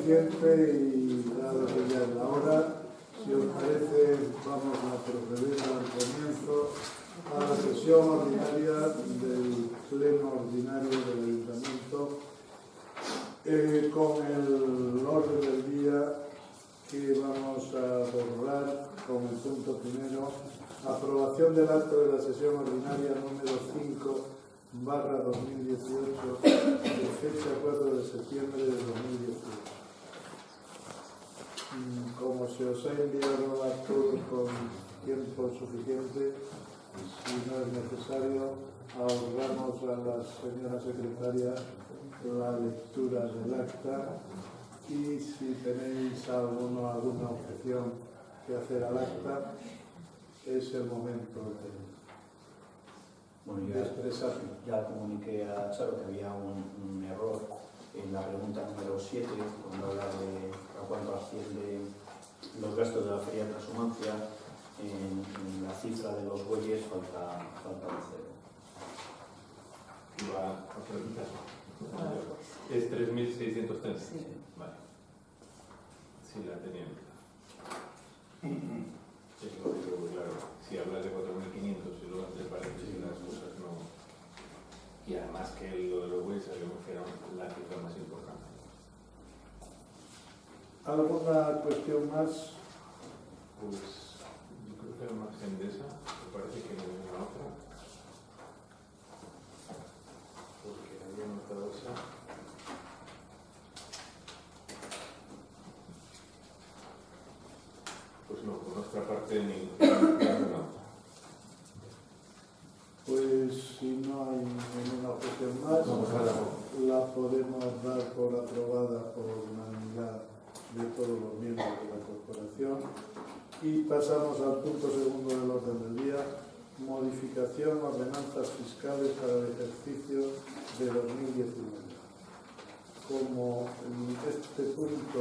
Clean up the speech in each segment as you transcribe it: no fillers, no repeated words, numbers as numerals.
suficiente y dado que ya es la hora, si os parece, vamos a proceder al comienzo a la sesión ordinaria del Pleno Ordinario del Ayuntamiento con el orden del día que vamos a abordar con el punto primero, aprobación del acto de la sesión ordinaria número 5/2018 de fecha 4 de septiembre de 2018. Como se os ha enviado a todos con tiempo suficiente, si no es necesario, ahorramos a la señora secretaria la lectura del acta y si tenéis alguna objeción que hacer al acta, es el momento de expresarlo. Ya comuniqué a Charo que había un error en la pregunta número 7, cuando habla de a cuánto asciende los gastos de la feria de transhumancia. En la cifra de los bueyes falta un cero. Es 3.630. Sí. Vale. Sí, la tenía. Es lo que digo, claro. Si hablas de 4.500 y luego entre paréntesis las cosas no. Y además que lo de los bueyes sabemos que era la cifra más importante. ¿Alguna cuestión más? Pues yo creo que al margen de esa, me parece que no hay ninguna otra. Porque había notado esa. Pues no, por nuestra parte ninguna otra. Pues si no hay ninguna objeción más, la podemos dar por aprobada por unanimidad de todos los miembros de la corporación. Y pasamos al punto segundo del orden del día: modificación de ordenanzas fiscales para el ejercicio de 2019. Como este punto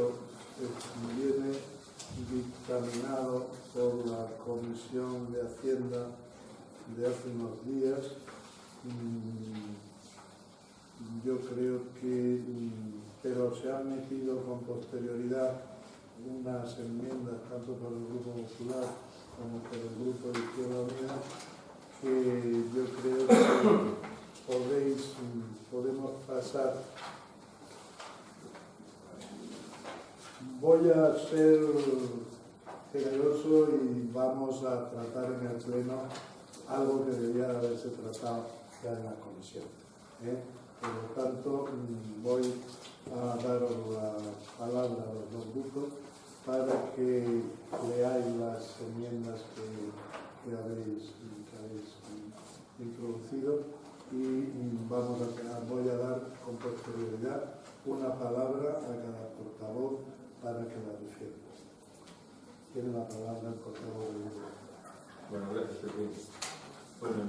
viene dictaminado por la Comisión de Hacienda de hace unos días, yo creo que, pero se han metido con posterioridad unas enmiendas tanto por el Grupo Popular como por el Grupo de Izquierda Unida, que yo creo que podemos pasar. Voy a ser generoso y vamos a tratar en el Pleno algo que debía haberse tratado ya en la comisión. Por lo tanto, voy a daros la palabra a los dos grupos para que leáis las enmiendas que habéis introducido y voy a dar con posterioridad una palabra a cada portavoz para que la defienda. Tiene la palabra el portavoz del grupo. Bueno, gracias, presidente. Bueno,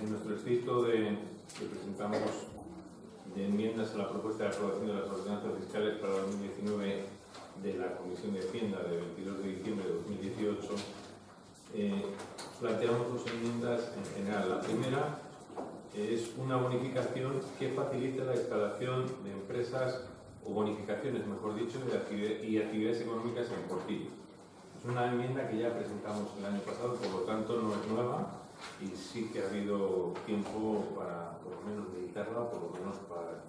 en nuestro escrito que presentamos de enmiendas a la propuesta de aprobación de las ordenanzas fiscales para 2019 de la Comisión de Hacienda de 22 de diciembre de 2018, planteamos dos enmiendas en general. La primera es una bonificación que facilite la instalación de empresas, o bonificaciones, mejor dicho, y actividades económicas en Portillo. Es una enmienda que ya presentamos el año pasado, por lo tanto no es nueva y sí que ha habido tiempo para, por lo menos, meditarla, por lo menos para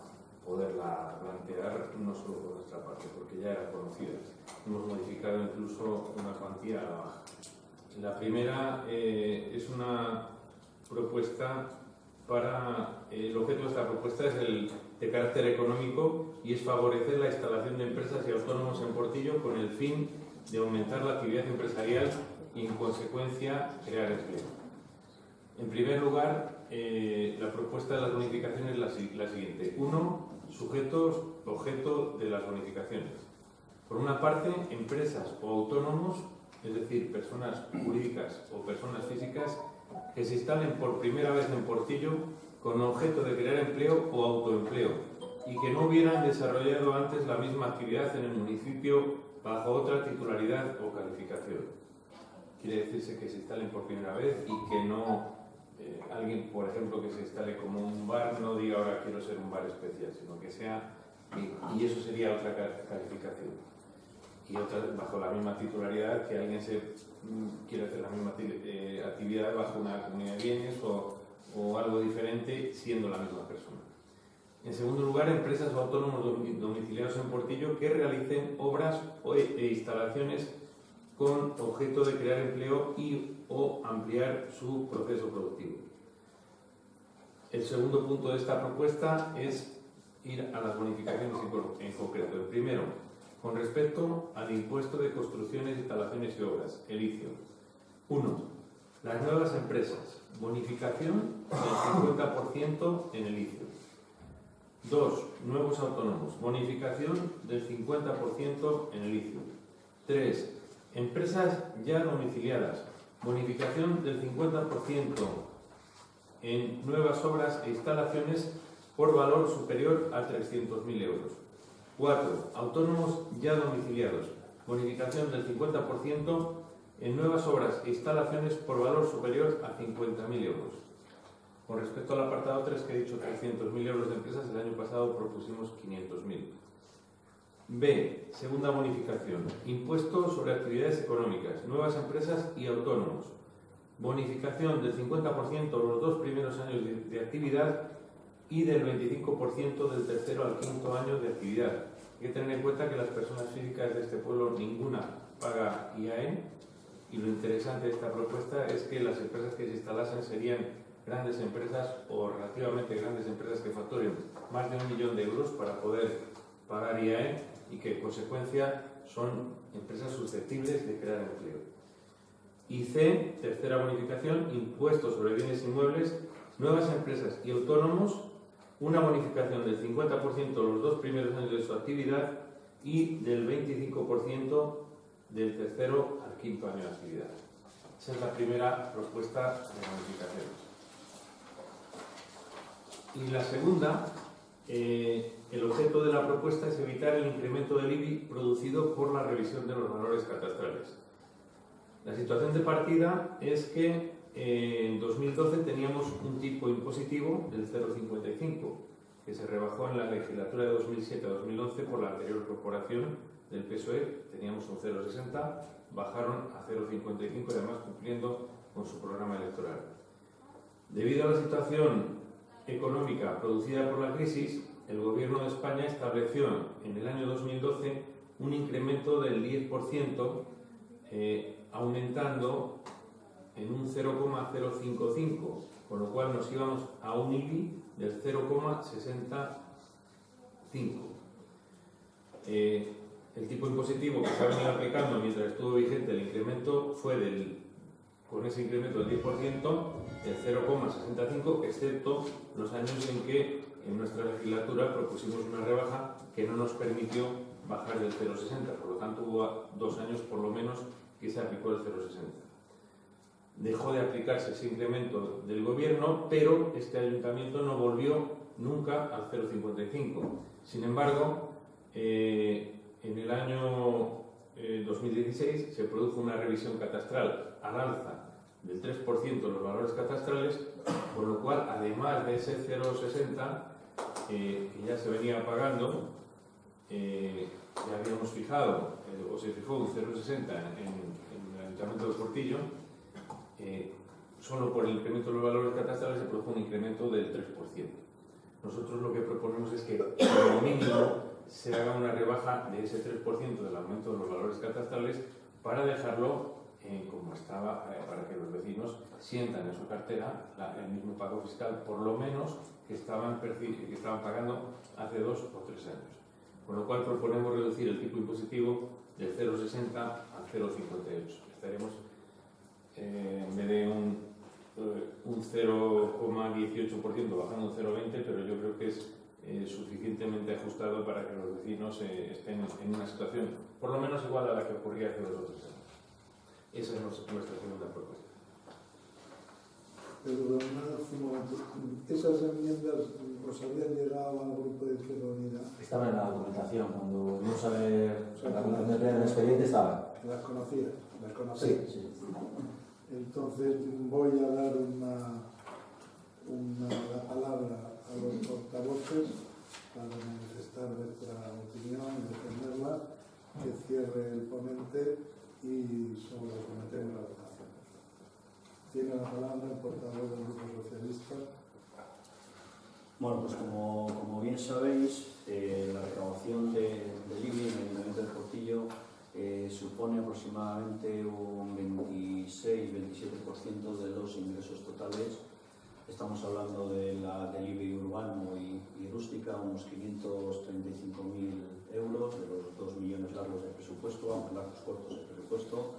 poderla plantear, no solo por nuestra parte, porque ya era conocida. Hemos modificado incluso una cuantía a la baja. La primera es una propuesta el objeto de esta propuesta es de carácter económico y es favorecer la instalación de empresas y autónomos en Portillo con el fin de aumentar la actividad empresarial y, en consecuencia, crear empleo. En primer lugar, la propuesta de las bonificaciones es la siguiente. 1. Objeto de las bonificaciones. Por una parte, empresas o autónomos, es decir, personas jurídicas o personas físicas, que se instalen por primera vez en Portillo con objeto de crear empleo o autoempleo y que no hubieran desarrollado antes la misma actividad en el municipio bajo otra titularidad o calificación. Quiere decirse que se instalen por primera vez y que no alguien, por ejemplo, que se instale como un bar, no diga ahora quiero ser un bar especial, sino que sea Y eso sería otra calificación. Y otra bajo la misma titularidad, que alguien quiere hacer la misma actividad bajo una comunidad de bienes o algo diferente siendo la misma persona. En segundo lugar, empresas o autónomos domiciliados en Portillo que realicen obras e instalaciones con objeto de crear empleo o ampliar su proceso productivo. El segundo punto de esta propuesta es ir a las bonificaciones en concreto. El primero, con respecto al impuesto de construcciones, instalaciones y obras, el ICIO. 1. Las nuevas empresas, bonificación del 50% en el ICIO. 2. Nuevos autónomos, bonificación del 50% en el ICIO. 3. Empresas ya domiciliadas, bonificación del 50% en nuevas obras e instalaciones por valor superior a 300.000 euros. 4. Autónomos ya domiciliados, bonificación del 50% en nuevas obras e instalaciones por valor superior a 50.000 euros. Con respecto al apartado 3, que he dicho 300.000 euros de empresas, el año pasado propusimos 500.000. B. Segunda bonificación. Impuesto sobre actividades económicas, nuevas empresas y autónomos. Bonificación del 50% los 2 primeros años de actividad y del 25% del tercero al quinto año de actividad. Hay que tener en cuenta que las personas físicas de este pueblo ninguna paga IAE, y lo interesante de esta propuesta es que las empresas que se instalasen serían grandes empresas o relativamente grandes empresas que facturen más de 1 millón de euros para poder pagar IAE y que en consecuencia son empresas susceptibles de crear empleo. Y C, tercera bonificación, impuestos sobre bienes inmuebles, nuevas empresas y autónomos, una bonificación del 50% los 2 primeros años de su actividad y del 25% del tercero al quinto año de actividad. Esa es la primera propuesta de bonificaciones. Y la segunda, el objeto de la propuesta es evitar el incremento del IBI producido por la revisión de los valores catastrales. La situación de partida es que en 2012 teníamos un tipo impositivo del 0,55, que se rebajó en la legislatura de 2007 a 2011 por la anterior corporación del PSOE. Teníamos un 0,60, bajaron a 0,55 y además cumpliendo con su programa electoral. Debido a la situación económica producida por la crisis, el Gobierno de España estableció en el año 2012 un incremento del 10%, aumentando en un 0,055, con lo cual nos íbamos a un IBI del 0,65. El tipo impositivo que se ha venido aplicando mientras estuvo vigente el incremento fue con ese incremento del 10%, el 0,65, excepto los años en que en nuestra legislatura propusimos una rebaja que no nos permitió bajar del 0,60, por lo tanto hubo 2 años por lo menos que se aplicó el 0,60. Dejó de aplicarse ese incremento del gobierno, pero este ayuntamiento no volvió nunca al 0,55. Sin embargo, en el año 2016 se produjo una revisión catastral al alza del 3% de los valores catastrales, con lo cual, además de ese 0,60 que ya se venía pagando, ya habíamos fijado, o se fijó un 0,60 en el Ayuntamiento de Portillo, solo por el incremento de los valores catastrales se produjo un incremento del 3%. Nosotros lo que proponemos es que, como mínimo, se haga una rebaja de ese 3% del aumento de los valores catastrales para dejarlo como estaba, para que los vecinos sientan en su cartera el mismo pago fiscal, por lo menos, que estaban pagando hace 2 o 3 años. Con lo cual proponemos reducir el tipo impositivo del 0,60 al 0,58. Estaremos en vez de un 0,18% bajando un 0,20, pero yo creo que es suficientemente ajustado para que los vecinos estén en una situación por lo menos igual a la que ocurría hace 2 o 3 años. Esa es nuestra segunda propuesta. Pero un momento, ¿esas enmiendas os habían llegado al grupo de Izquierda Unida? Estaban en la documentación, cuando vimos a ver la documentación del expediente estaban. ¿Las conocías? ¿Las conocías? Sí, sí. Entonces voy a dar la palabra a los portavoces para manifestar nuestra opinión y defenderla, que cierre el ponente y sometemos la votación. Tiene la palabra el portavoz del Grupo Socialista. Bueno, pues como bien sabéis, la recaudación del IBI en el Ayuntamiento del Portillo supone aproximadamente un 26-27% de los ingresos totales. Estamos hablando del IBI urbano y rústica, unos 535.000 euros, de los 2 millones largos de presupuesto, aunque largos cortos de presupuesto.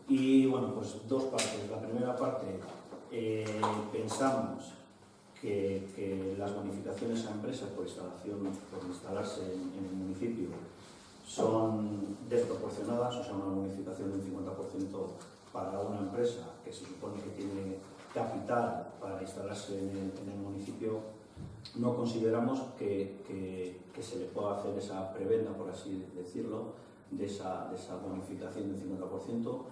Y bueno, pues dos partes. La primera parte, pensamos que las bonificaciones a empresas por instalarse en el municipio son desproporcionadas, o sea, una bonificación del 50% para una empresa que se supone que tiene capital para instalarse en el municipio. No consideramos que se le pueda hacer esa prebenda, por así decirlo, de esa bonificación del 50%.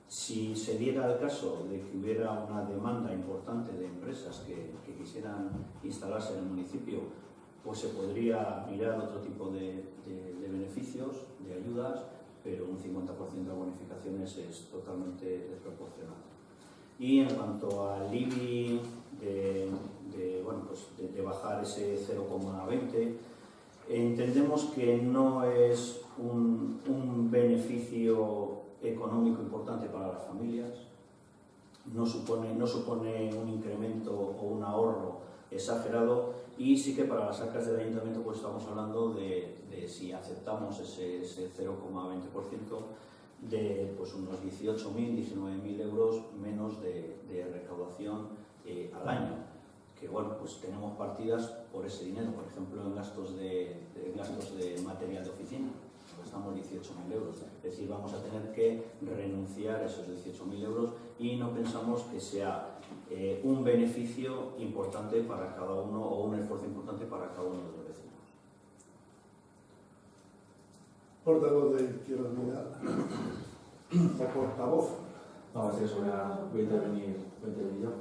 Si se diera el caso de que hubiera una demanda importante de empresas que quisieran instalarse en el municipio, pues se podría mirar otro tipo de beneficios, de ayudas, pero un 50% de bonificaciones es totalmente desproporcionado. Y en cuanto al IBI, de bajar ese 0,20, entendemos que no es un beneficio económico importante para las familias, no supone un incremento o un ahorro exagerado, y sí que para las arcas del ayuntamiento pues estamos hablando de si aceptamos ese 0,20%, de pues unos 18.000-19.000 euros menos de recaudación al año, que bueno, pues tenemos partidas por ese dinero, por ejemplo en gastos de material de oficina. Gastamos 18.000 euros, es decir, vamos a tener que renunciar a esos 18.000 euros y no pensamos que sea un beneficio importante para cada uno o un esfuerzo importante para cada uno de los vecinos. Portavoz de Izquierda Unida. O portavoz. No, voy a intervenir yo.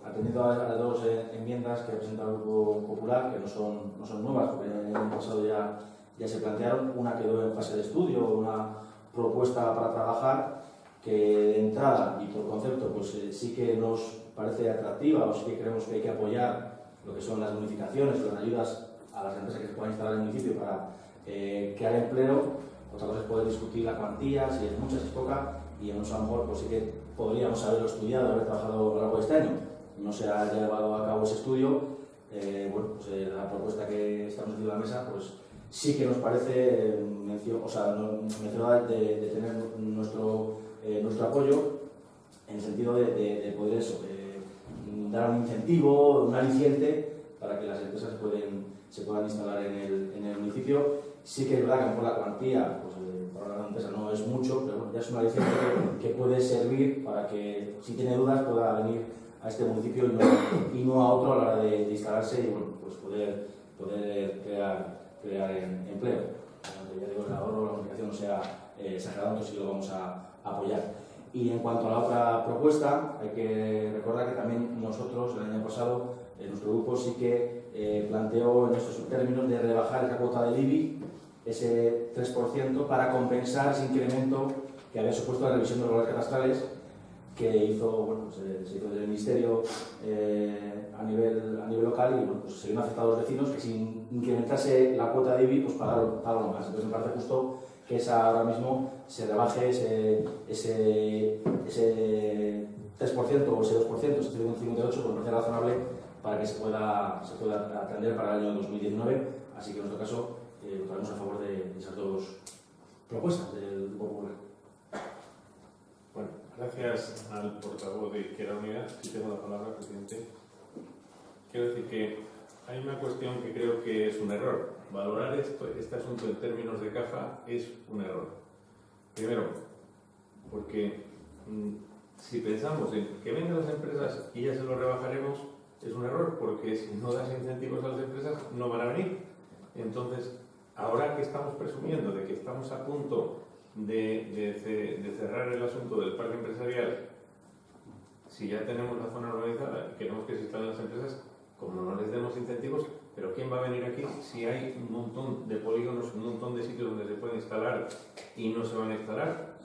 Atendiendo a las dos enmiendas que ha presentado el Grupo Popular, que no son nuevas, porque en el año pasado ya se plantearon, una quedó en fase de estudio, una propuesta para trabajar que de entrada y por concepto pues sí que nos parece atractiva, o sí que creemos que hay que apoyar lo que son las bonificaciones o las ayudas a las empresas que se puedan instalar en el municipio para crear empleo. Otra cosa es poder discutir la cuantía, si es mucha, si es poca, y en a lo mejor pues sí que podríamos haberlo estudiado, haber trabajado a lo largo de este año. No se ha llevado a cabo ese estudio. La propuesta que estamos encima de la mesa pues sí que nos parece mencionada de tener nuestro apoyo, en el sentido de poder dar un incentivo, un aliciente para que las empresas se puedan instalar en el municipio. Sí que es verdad que a lo mejor la cuantía pues, para una empresa no es mucho, pero bueno, ya es un aliciente que puede servir para que, si tiene dudas, pueda venir a este municipio y no a otro a la hora de instalarse y bueno, pues poder crear empleo. Ya digo, el ahorro, la bonificación no sea exagerado, entonces sí lo vamos a apoyar. Y en cuanto a la otra propuesta, hay que recordar que también nosotros, el año pasado, nuestro grupo sí que planteó en estos términos de rebajar esa cuota del IBI, ese 3%, para compensar ese incremento que había supuesto la revisión de los valores catastrales que se hizo desde el Ministerio a nivel local, y bueno, pues se vieron afectados los vecinos que si incrementase la cuota de IBI pues pagaron más. Entonces me parece justo que ahora mismo se rebaje ese 3% o ese 2%, ese 58%, pues me parece razonable para que se pueda atender para el año 2019. Así que en nuestro caso votaremos a favor de esas dos propuestas del Grupo Popular. Bueno, gracias al portavoz de Izquierda Unida. Si tengo la palabra, presidente. Quiero decir que hay una cuestión que creo que es un error. Valorar este asunto en términos de caja es un error. Primero, porque si pensamos en que vengan las empresas y ya se lo rebajaremos, es un error, porque si no das incentivos a las empresas no van a venir. Entonces, ahora que estamos presumiendo de que estamos a punto de cerrar el asunto del parque empresarial, si ya tenemos la zona urbanizada y queremos que se instalen las empresas, como no les demos incentivos, pero ¿quién va a venir aquí si hay un montón de polígonos, un montón de sitios donde se puede instalar y no se van a instalar?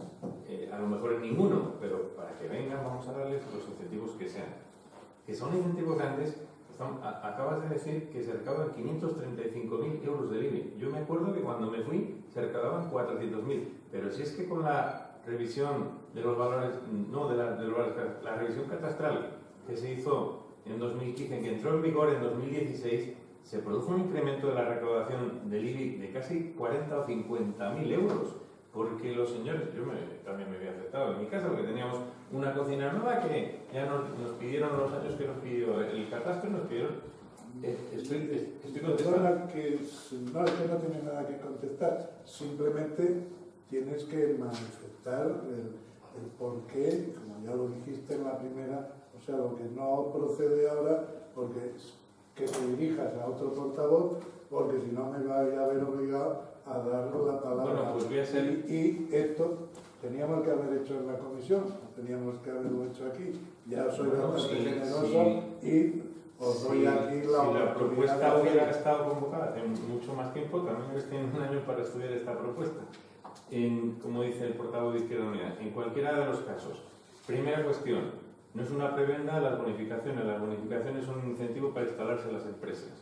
A lo mejor en ninguno, pero para que vengan vamos a darles los incentivos que sean. Que son incentivos grandes. Acabas de decir que se recaudan 535.000 euros del IBI. Yo me acuerdo que cuando me fui se recaudaban 400.000, pero si es que con la revisión de los valores, no de los valores, la revisión catastral que se hizo en 2015, que entró en vigor en 2016, se produjo un incremento de la recaudación del IBI de casi 40 o 50.000 euros. Porque los señores, también me había aceptado en mi casa, porque teníamos una cocina nueva que ya nos pidieron los años que nos pidió el catastro, nos pidieron. Estoy contestando. Que no tiene nada que contestar, simplemente tienes que manifestar el por qué, como ya lo dijiste en la primera, o sea, lo que no procede ahora, porque que te dirijas a otro portavoz, porque si no me vais a ver obligado a dar la palabra. Bueno, pues voy a ser... y esto teníamos que haber hecho en la comisión, teníamos que haberlo hecho aquí. Ya soy bastante generoso y os doy aquí la oportunidad. Si la propuesta hubiera estado convocada hace mucho más tiempo, también hubiera tenido un año para estudiar esta propuesta. Como dice el portavoz de Izquierda Unida, en cualquiera de los casos. Primera cuestión, no es una prebenda las bonificaciones son un incentivo para instalarse en las empresas.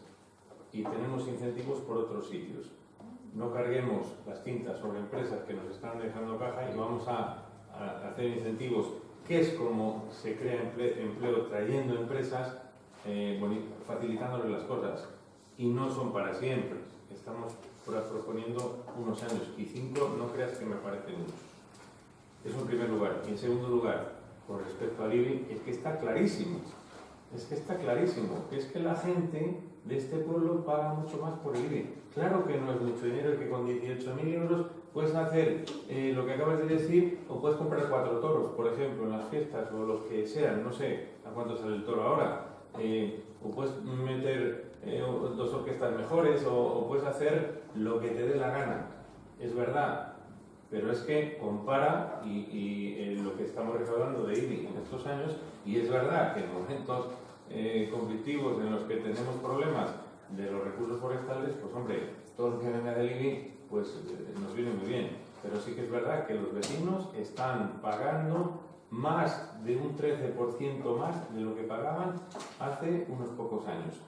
Y tenemos incentivos por otros sitios. No carguemos las tintas sobre empresas que nos están dejando caja y vamos a hacer incentivos, que es como se crea empleo trayendo empresas, facilitándoles las cosas. Y no son para siempre. Estamos proponiendo unos años y 5 no creas que me parecen muchos. Eso en primer lugar. Y en segundo lugar, con respecto al IBI, es que está clarísimo. Que es que la gente de este pueblo paga mucho más por el IBI. Claro que no es mucho dinero y que con 18.000 euros puedes hacer lo que acabas de decir, o puedes comprar 4 toros, por ejemplo, en las fiestas o los que sean, no sé a cuánto sale el toro ahora, o puedes meter 2 orquestas mejores, o puedes hacer lo que te dé la gana. Es verdad, pero es que compara lo que estamos recaudando de IBI en estos años, y es verdad que en momentos conflictivos en los que tenemos problemas de los recursos forestales, pues hombre, todo lo que venga del IBI pues nos viene muy bien, pero sí que es verdad que los vecinos están pagando más de un 13% más de lo que pagaban hace unos pocos años.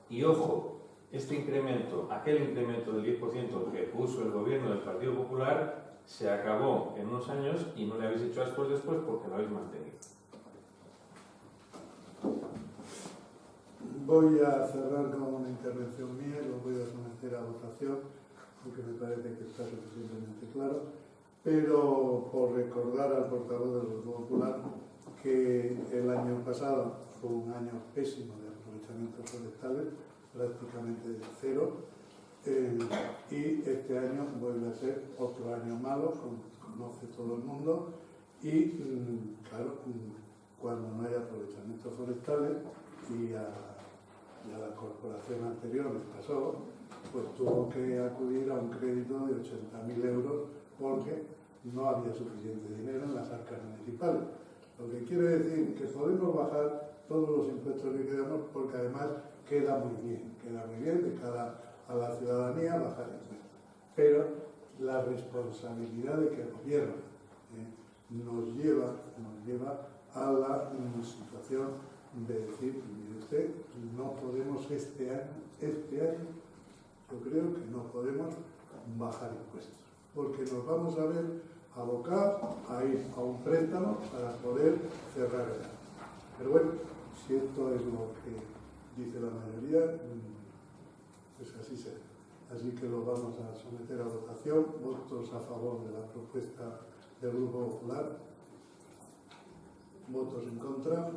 Y ojo, aquel incremento del 10% que puso el gobierno del Partido Popular se acabó en unos años y no le habéis hecho ascos después porque lo habéis mantenido. Voy a cerrar con una intervención mía y lo voy a someter a votación, porque me parece que está suficientemente claro, pero por recordar al portavoz del Grupo Popular que el año pasado fue un año pésimo de aprovechamientos forestales, prácticamente cero, y este año vuelve a ser otro año malo, como conoce todo el mundo, y claro, cuando no hay aprovechamientos forestales y a la corporación anterior les pasó, pues tuvo que acudir a un crédito de 80.000 euros porque no había suficiente dinero en las arcas municipales. Lo que quiere decir que podemos bajar todos los impuestos que queramos porque además queda muy bien de cara a la ciudadanía bajar impuestos. Pero la responsabilidad de que el gobierno nos lleva a la situación de decir, mire usted, no podemos este año, yo creo que no podemos bajar impuestos, porque nos vamos a ver abocados a ir a un préstamo para poder cerrar el año. Pero bueno, si esto es lo que dice la mayoría, pues así será. Así que lo vamos a someter a votación. Votos a favor de la propuesta del Grupo Popular. Votos en contra.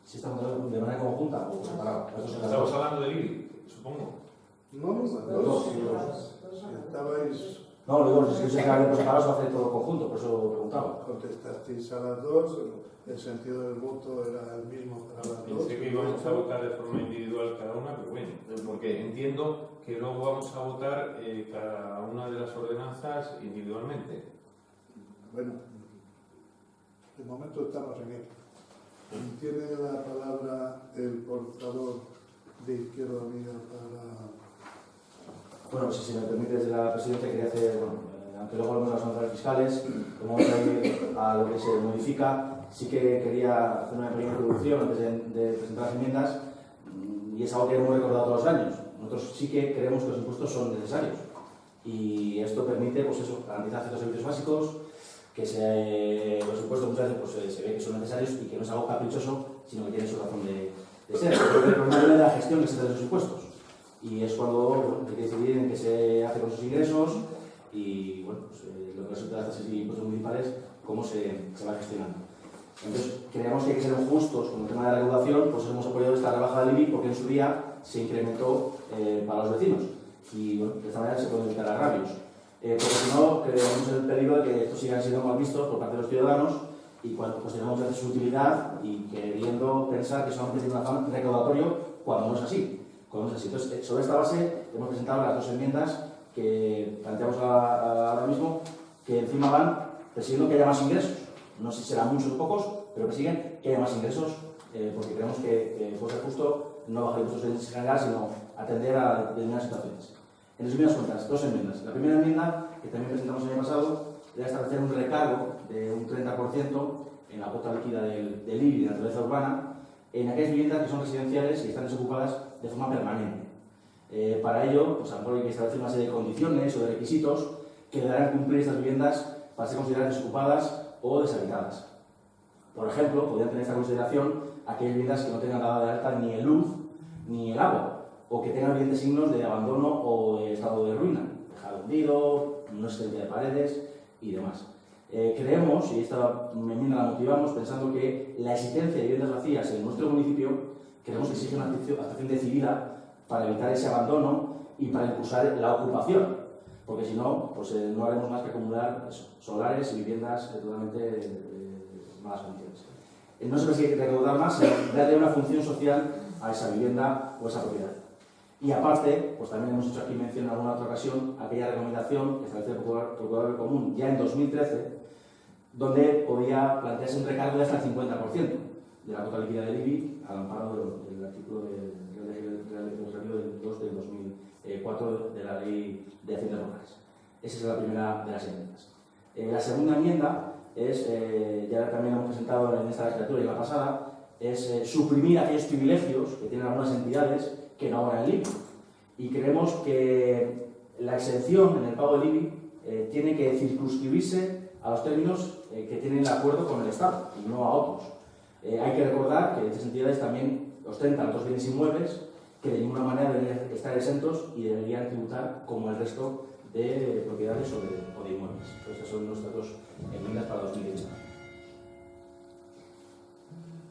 ¿Si estamos de manera conjunta o separado? Estamos hablando del IBI, supongo. No, si estabais... No, luego, si se quedan por separado, se hace todo conjunto, por eso preguntaba. Contestasteis a las dos, el sentido del voto era el mismo para las dos. Pensé que íbamos a votar de forma individual cada una, pero bueno, porque entiendo que luego vamos a votar cada una de las ordenanzas individualmente. Bueno, De momento estamos en ello. Tiene la palabra el portavoz de Izquierda Unida para... Bueno, si me permite, desde la presidencia quería hacer, aunque luego hablamos de las sanciones fiscales, como vamos a ir a lo que se modifica, sí que quería hacer una pequeña introducción antes de presentar las enmiendas, y es algo que hemos recordado todos los años. Nosotros sí que creemos que los impuestos son necesarios, y esto permite, pues eso, garantizar ciertos servicios básicos, que los impuestos muchas veces pues, se ve que son necesarios y que no es algo caprichoso, sino que tiene su razón de ser. El problema de la gestión que se hace de los impuestos. Y es cuando bueno, hay que decidir en qué se hace con sus ingresos y bueno, pues, lo que resulta de estas impuestos municipales, cómo se va gestionando. Entonces, creemos que hay que ser justos con el tema de la recaudación, pues hemos apoyado esta rebaja del IBI porque en su día se incrementó para los vecinos. Y bueno, de esta manera se pueden evitar agravios. Porque si no, tenemos el peligro de que estos sigan siendo mal vistos por parte de los ciudadanos y cuando cuestionamos su utilidad y queriendo pensar que solamente tiene un afán recaudatorio cuando no es así. Entonces, sobre esta base hemos presentado las dos enmiendas que planteamos ahora mismo, que encima van persiguiendo que haya más ingresos. No sé si serán muchos o pocos, pero persiguen que haya más ingresos, porque creemos que puede ser justo no bajar impuestos en general, sino atender a determinadas situaciones. En resumidas cuentas, dos enmiendas. La primera enmienda, que también presentamos el año pasado, era establecer un recargo de un 30% en la cuota líquida del IBI de naturaleza urbana en aquellas viviendas que son residenciales y están desocupadas de forma permanente. Para ello, pues a lo mejor hay que establecer una serie de condiciones o de requisitos que deberán cumplir estas viviendas para ser consideradas desocupadas o deshabitadas. Por ejemplo, podrían tener esta consideración aquellas viviendas que no tengan dada de alta ni el luz ni el agua, o que tengan evidentes signos de abandono o de estado de ruina, tejado hundido, no existencia de paredes y demás. Creemos, y esta enmienda la motivamos pensando que la existencia de viviendas vacías en nuestro municipio creemos que exige una actuación decidida para evitar ese abandono y para impulsar la ocupación, porque si no, pues no haremos más que acumular solares y viviendas totalmente malas condiciones. No se persigue recaudar más, sino darle una función social a esa vivienda o esa propiedad. Y aparte, pues también hemos hecho aquí mención en alguna otra ocasión aquella recomendación que estableció el Procurador Común ya en 2013, donde podía plantearse un recargo de hasta el 50% de la cuota líquida del IBI al amparo del artículo del Legislativo 2 del 2004 de la Ley de Haciendas Locales. Esa es la primera de las enmiendas. La segunda enmienda es, ya también hemos presentado en esta legislatura y en la pasada, es suprimir aquellos privilegios que tienen algunas entidades que no abonan el IBI. Y creemos que la exención en el pago del IBI tiene que circunscribirse a los términos que tienen el acuerdo con el Estado y no a otros. Hay que recordar que estas entidades también ostentan otros bienes inmuebles que de ninguna manera deberían estar exentos y deberían tributar como el resto de propiedades o de inmuebles. Estas son nuestras dos enmiendas para 2019.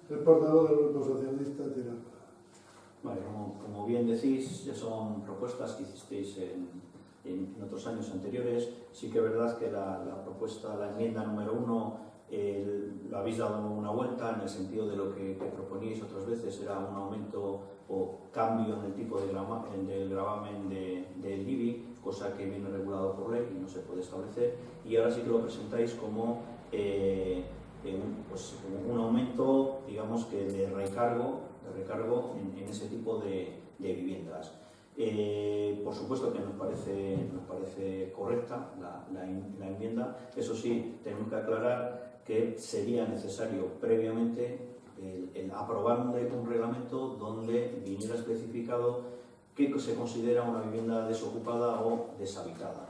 El portavoz del Grupo Socialista tiene la palabra. Vale, como bien decís, ya son propuestas que hicisteis en otros años anteriores. Sí que es verdad que la propuesta, la enmienda número 1, lo habéis dado una vuelta en el sentido de lo que proponíais otras veces, era un aumento o cambio en el tipo del gravamen del IBI, cosa que viene regulado por ley y no se puede establecer, y ahora sí que lo presentáis como un aumento, digamos que de recargo en ese tipo de viviendas. Por supuesto que nos parece correcta la enmienda. Eso sí, tenemos que aclarar que sería necesario previamente el aprobar un reglamento donde viniera especificado qué se considera una vivienda desocupada o deshabitada.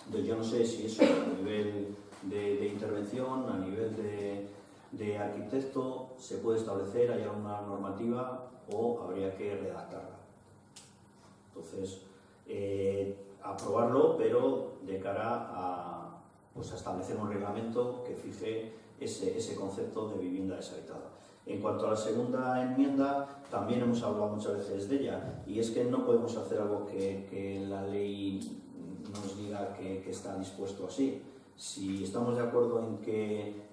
Entonces yo no sé si eso a nivel de intervención, a nivel de arquitecto, se puede establecer, hay alguna normativa o habría que redactarla. Entonces, aprobarlo, pero de cara a establecer un reglamento que fije ese concepto de vivienda deshabitada. En cuanto a la segunda enmienda, también hemos hablado muchas veces de ella, y es que no podemos hacer algo que la ley nos diga que está dispuesto así. Si estamos de acuerdo en que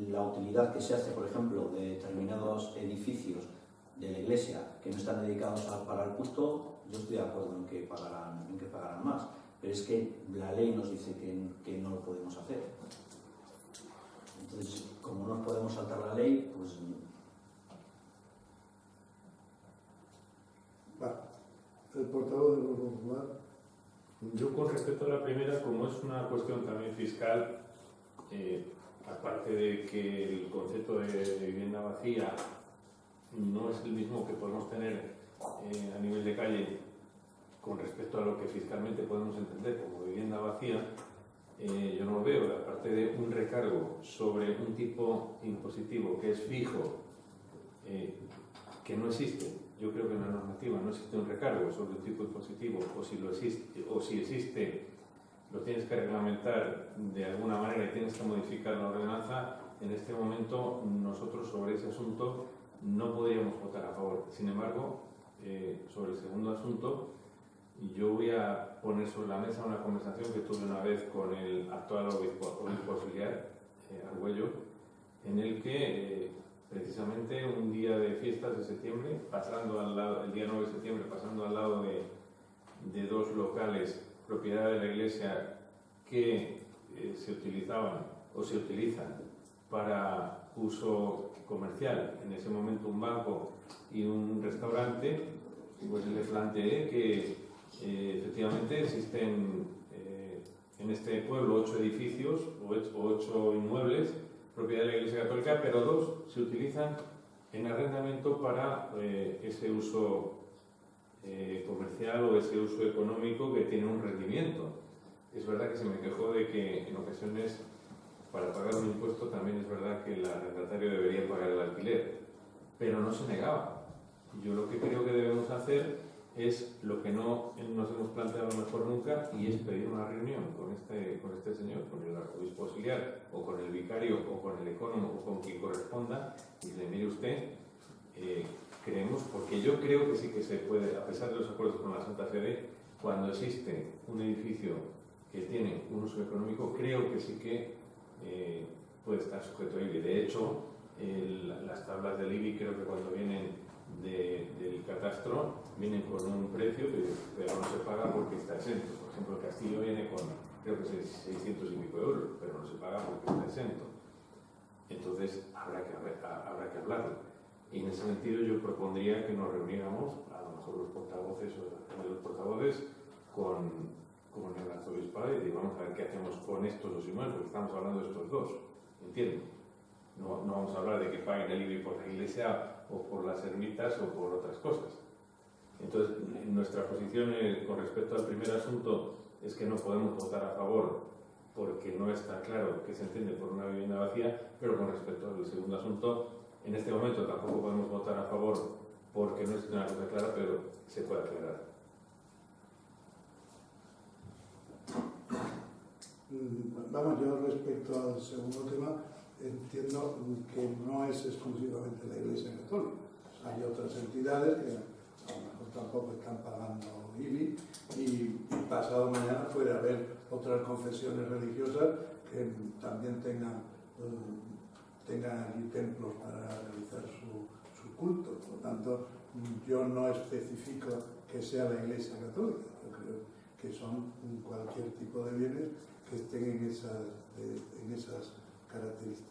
la utilidad que se hace, por ejemplo, de determinados edificios de la Iglesia que no están dedicados para el culto, yo estoy de acuerdo en que pagarán más, pero es que la ley nos dice que no lo podemos hacer. Entonces, como no nos podemos saltar la ley, pues... Vale. El portavoz del Grupo Popular. Yo con respecto a la primera, como es una cuestión también fiscal, aparte de que el concepto de vivienda vacía no es el mismo que podemos tener a nivel de calle con respecto a lo que fiscalmente podemos entender como vivienda vacía, yo no veo, aparte de un recargo sobre un tipo impositivo que es fijo, que no existe. Yo creo que en la normativa no existe un recargo sobre un tipo impositivo, o si existe, lo tienes que reglamentar de alguna manera y tienes que modificar la ordenanza. En este momento nosotros sobre ese asunto no podríamos votar a favor. Sin embargo, sobre el segundo asunto, yo voy a poner sobre la mesa una conversación que tuve una vez con el actual obispo auxiliar, Argüello, en el que precisamente un día de fiestas de septiembre, pasando al lado, el día 9 de septiembre, pasando al lado de dos locales propiedad de la iglesia que se utilizaban o se utilizan para uso comercial, en ese momento un banco y un restaurante, pues les planteé que efectivamente existen en este pueblo 8 edificios o 8 inmuebles propiedad de la Iglesia Católica, pero 2 se utilizan en arrendamiento para ese uso comercial o ese uso económico que tiene un rendimiento. Es verdad que se me quejó de que en ocasiones para pagar un impuesto también es verdad que el arrendatario debería pagar el alquiler, pero no se negaba. Yo lo que creo que debemos hacer es lo que no nos hemos planteado mejor nunca, y es pedir una reunión con este señor, con el arzobispo auxiliar o con el vicario o con el ecónomo o con quien corresponda, y le mire usted, creemos, porque yo creo que sí que se puede, a pesar de los acuerdos con la Santa Sede, cuando existe un edificio que tiene un uso económico, creo que sí que puede estar sujeto a IBI. De hecho, las tablas del IBI creo que cuando vienen del catastro vienen con un precio, pero no se paga porque está exento. Por ejemplo, el Castillo viene con, creo que 600 y pico euros, pero no se paga porque está exento. Entonces habrá que hablarlo. Y en ese sentido yo propondría que nos reuniéramos, a lo mejor los portavoces con el arzobispado, y vamos a ver qué hacemos con estos dos inmuebles, porque estamos hablando de estos dos, ¿entienden? No vamos a hablar de que paguen el IBI por la iglesia o por las ermitas o por otras cosas. Entonces, nuestra posición con respecto al primer asunto es que no podemos votar a favor porque no está claro qué se entiende por una vivienda vacía, pero con respecto al segundo asunto, en este momento tampoco podemos votar a favor porque no es una cosa clara, pero se puede aclarar. Vamos, yo respecto al segundo tema, entiendo que no es exclusivamente la Iglesia Católica. Hay otras entidades que a lo mejor tampoco están pagando IBI, y pasado mañana puede haber otras confesiones religiosas que también tengan allí templos para realizar su culto. Por lo tanto, yo no especifico que sea la Iglesia Católica. Yo creo que son cualquier tipo de bienes que estén en esas características.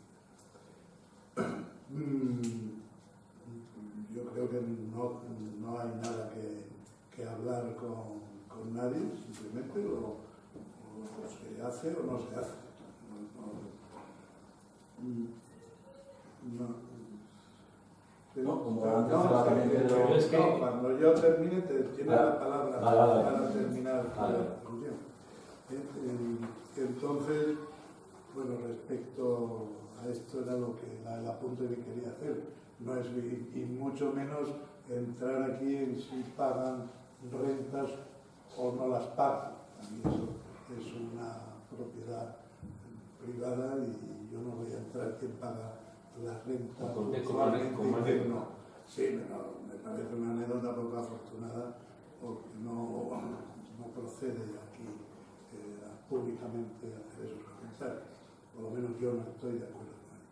Yo creo que no hay nada que hablar con nadie, simplemente o se hace o no se hace. Cuando yo termine, tiene la palabra para terminar la discusión. Entonces, bueno, respecto a esto era el apunte que quería hacer, no es, y mucho menos entrar aquí en si pagan rentas o no las pagan. A mí eso es una propiedad privada y yo no voy a entrar quién paga las rentas. No. Sí, me parece una anécdota poco afortunada, porque no procede aquí públicamente hacer esos comentarios. Por lo menos yo no estoy de acuerdo con ello.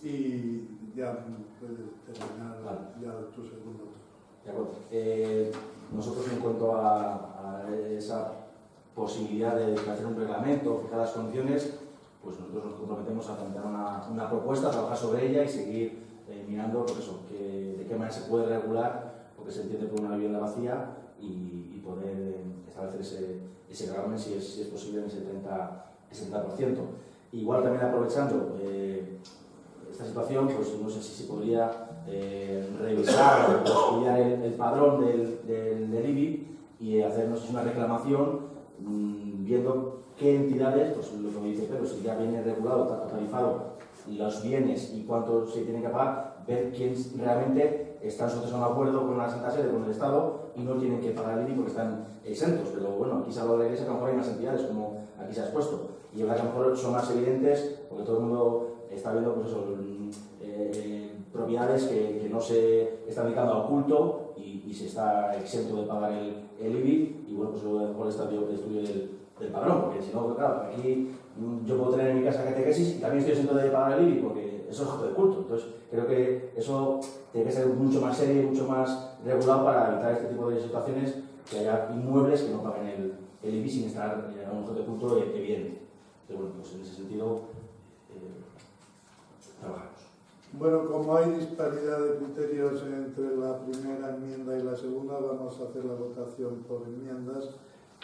Y ya puedes terminar ya tu segundo turno. De acuerdo. Nosotros, en cuanto a esa posibilidad de hacer un reglamento, fijar las condiciones, pues nosotros nos comprometemos a plantear una propuesta, a trabajar sobre ella y seguir mirando pues eso, de qué manera se puede regular lo que se entiende por una vivienda vacía y poder establecer ese gravamen si es posible en ese 30%. Igual también aprovechando esta situación, pues no sé si se podría revisar o estudiar el padrón del IBI y hacernos una reclamación viendo qué entidades, pues lo que dice Pedro, si ya viene regulado, tarifado los bienes y cuánto se tiene que pagar, ver quién realmente están sujetos a un acuerdo con la Santa Sede, con el Estado y no tienen que pagar el IBI porque están exentos. Pero bueno, aquí se ha hablado de la Iglesia, que a lo mejor hay más entidades como aquí se ha expuesto. Y es verdad que a lo mejor son más evidentes porque todo el mundo está viendo pues eso, propiedades que no se están dedicando a culto y se está exento de pagar el IBI y bueno, pues luego a lo mejor está el estudio del padrón, porque si no, claro, aquí yo puedo tener en mi casa catequesis y también estoy exento de pagar el IBI porque eso es objeto de culto. Entonces creo que eso tiene que ser mucho más serio y mucho más regulado para evitar este tipo de situaciones, que haya inmuebles que no paguen el IBI sin estar en un objeto de culto evidente. Entonces bueno, pues en ese sentido trabajamos. Bueno, como hay disparidad de criterios entre la primera enmienda y la segunda, vamos a hacer la votación por enmiendas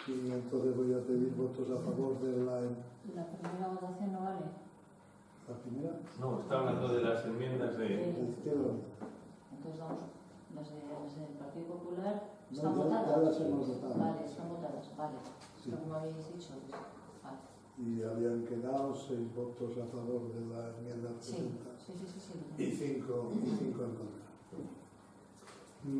y entonces voy a pedir votos a favor de la... La primera votación no vale. ¿La primera? No, está hablando de las enmiendas de... ¿La izquierda? Entonces vamos, las del Partido Popular No, están ya votadas. las hemos votado. Vale, están votadas, vale. Sí. Como habéis dicho, pues, vale. Y habían quedado 6 votos a favor de la enmienda Sí, presentada sí. y 5 en contra.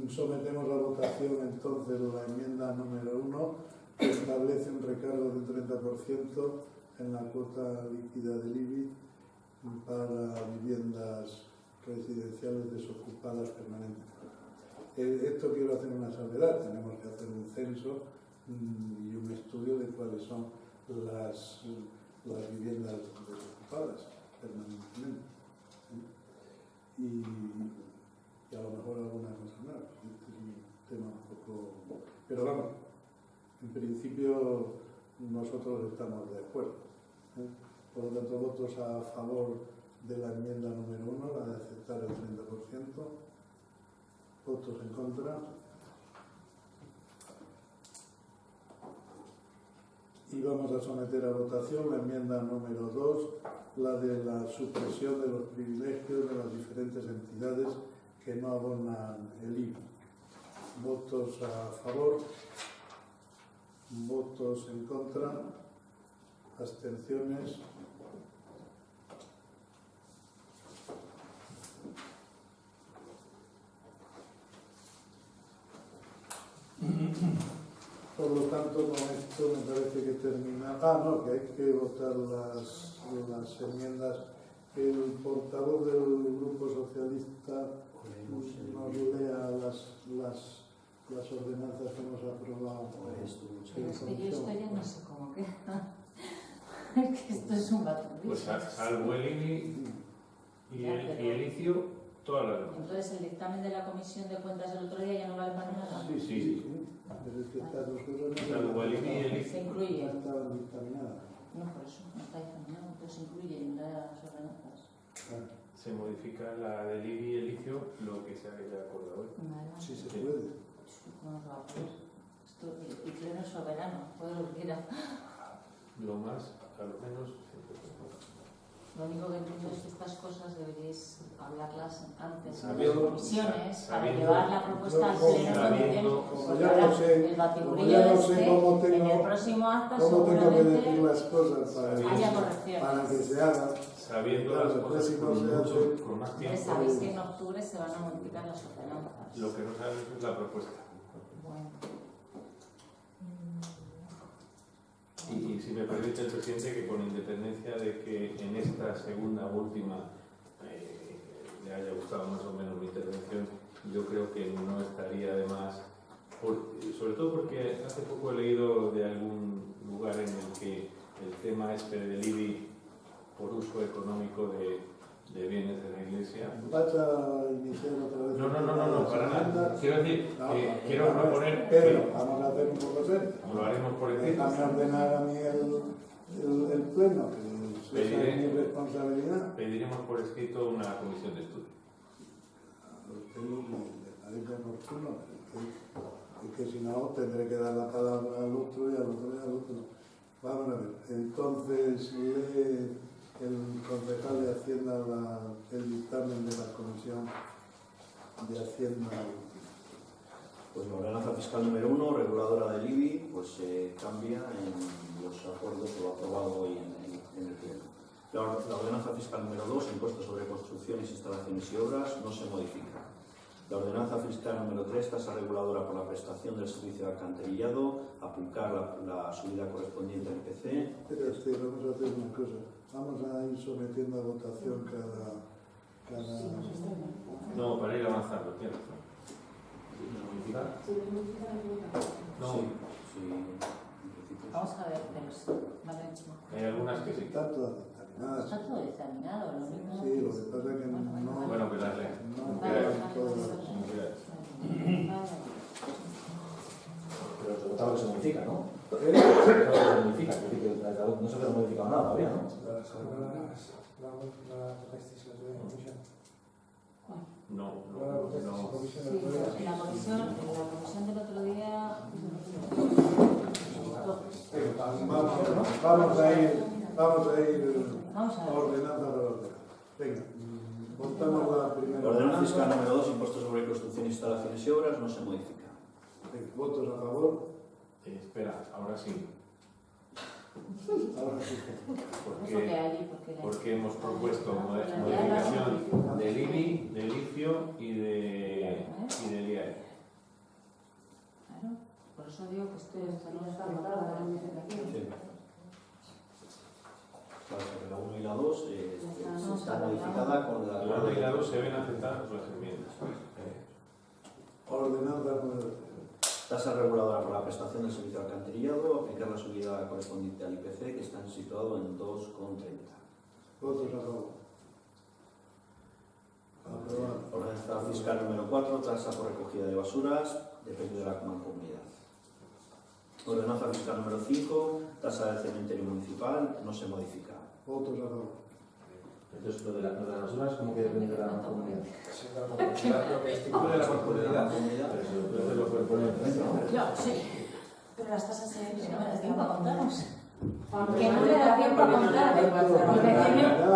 Sometemos a votación entonces la enmienda número 1, que establece un recargo del 30% en la cuota líquida del IBI para viviendas residenciales desocupadas permanentemente. Esto quiero hacer una salvedad, tenemos que hacer un censo y un estudio de cuáles son las viviendas desocupadas permanentemente. Y a lo mejor alguna cosa más. Este es un tema un poco... Pero vamos, en principio nosotros estamos de acuerdo. Por lo tanto, votos a favor de la enmienda número 1, la de aceptar el 30%. Votos en contra. Y vamos a someter a votación la enmienda número 2, la de la supresión de los privilegios de las diferentes entidades que no abonan el IBI. Votos a favor, votos en contra, abstenciones. Por lo tanto, con esto me parece que termina... no, que hay que votar las enmiendas. El portavoz del Grupo Socialista nos lea las ordenanzas que hemos aprobado. Pero es que yo esto ya no sé cómo queda. Es que esto es un batiburrillo. Pues salvo el IBI y el ICIO, todas las demás. Entonces el dictamen de la Comisión de Cuentas del otro día ya no vale para nada. Sí. Pero es que estas dos cosas Salvo el IBI y el Se ICIO. incluye. no estaban dictaminadas. No, por eso no está dictaminado, entonces incluye en las ordenanzas. Se modifica la del IBI y el ICIO, lo que se haya acordado hoy. Vale. Sí se puede. ¿Cómo se va a poder? Esto, y pleno soberano, puede lo que quiera. Lo más, a lo menos, siempre se puede. Lo único que entiendo es que estas cosas deberíais hablarlas antes en Sabiendo- las comisiones para sabiendo- llevar la propuesta al pleno sabiendo- porque ya ahora no sé- el batiburrillo como ya no sé cómo en tengo- el próximo acta ¿Cómo tengo que decir seguramente las cosas haya correcciones. para que se hagan? Sabiendo Claro, las después cosas si no con, se mucho, hace- con más Ya tiempo, sabéis que en octubre se van a modificar las ordenanzas. lo que no sabemos es la propuesta. Bueno. Y si me permite el presidente, que con independencia de que en esta segunda última le haya gustado más o menos mi intervención, yo creo que no estaría de más, sobre todo porque hace poco he leído de algún lugar en el que el tema este del IBI por uso económico de bienes de la Iglesia. ¿Vas a iniciar otra vez? No, para nada. Quiero decir, No, quiero no, proponer Pedro, que vamos a hacer un poco serio. lo haremos por escrito. Déjame ordenar a mí el pleno, que esa es mi responsabilidad. Pediremos por escrito una comisión de estudio. A usted le parece oportuno, es que si no tendré que dar la palabra al otro y al otro y al otro. Vamos a ver, entonces lee el concejal de Hacienda el dictamen de la Comisión de Hacienda. Pues la ordenanza fiscal número 1, reguladora del IBI, pues se cambia en los acuerdos o lo aprobado hoy en el Pleno. La ordenanza fiscal número 2, impuesto sobre construcciones, instalaciones y obras, no se modifica. La ordenanza fiscal número 3, tasa reguladora por la prestación del servicio de alcantarillado, aplicar la subida correspondiente al IPC. Pero es que vamos a hacer una cosa, vamos a ir sometiendo a votación cada... No, para ir avanzando, ¿cierto? No, Sí, en principio. Vamos a ver, pero sí, vale. hay algunas que sí. Está todas determinadas. Está todo examinado, lo mismo. Sí, lo que pasa es que no... Bueno, que las lea. No Vale, quedan vale, todas. vale. Pero se votaba que se modifica, ¿no? Se votaba que se modifica, es decir, que no se había modificado nada todavía, ¿no? No. Sí, en la comisión del otro día. Vamos a ir Vamos a ver. ordenando por orden. Venga, votamos la primera. La ordenanza fiscal número 2, impuesto sobre construcción, instalaciones y obras, no se modifica. Venga, ¿votos a favor? Espera, ahora sí. Ahora sí. Porque hemos propuesto modificación del IBI, del IFIO y del IAE. Claro, por eso digo que esto no está votado para la modificación. Sí. Claro, la 1 y la 2 está modificada con la... La 1 y la 2 se ven aceptadas las enmiendas. Ordenanza número 3. Tasa reguladora por la prestación del servicio de alcantarillado, aplicar la subida correspondiente al IPC, que están situados en 2,30. Votos a favor. Aprobado. Ordenanza fiscal número 4, tasa por recogida de basuras, depende de la mancomunidad. Ordenanza fiscal número 5, tasa del cementerio municipal, no se modifica. Votos a favor. Entonces, lo de las basuras, ¿cómo que depende de la comunidad? Lo que estipule la mancomunidad. Pero si ustedes lo pueden poner en frente, ¿no? Yo, sí. Pero las tasas se... Que no me da tiempo a contarnos. Que Que no me da tiempo a contar.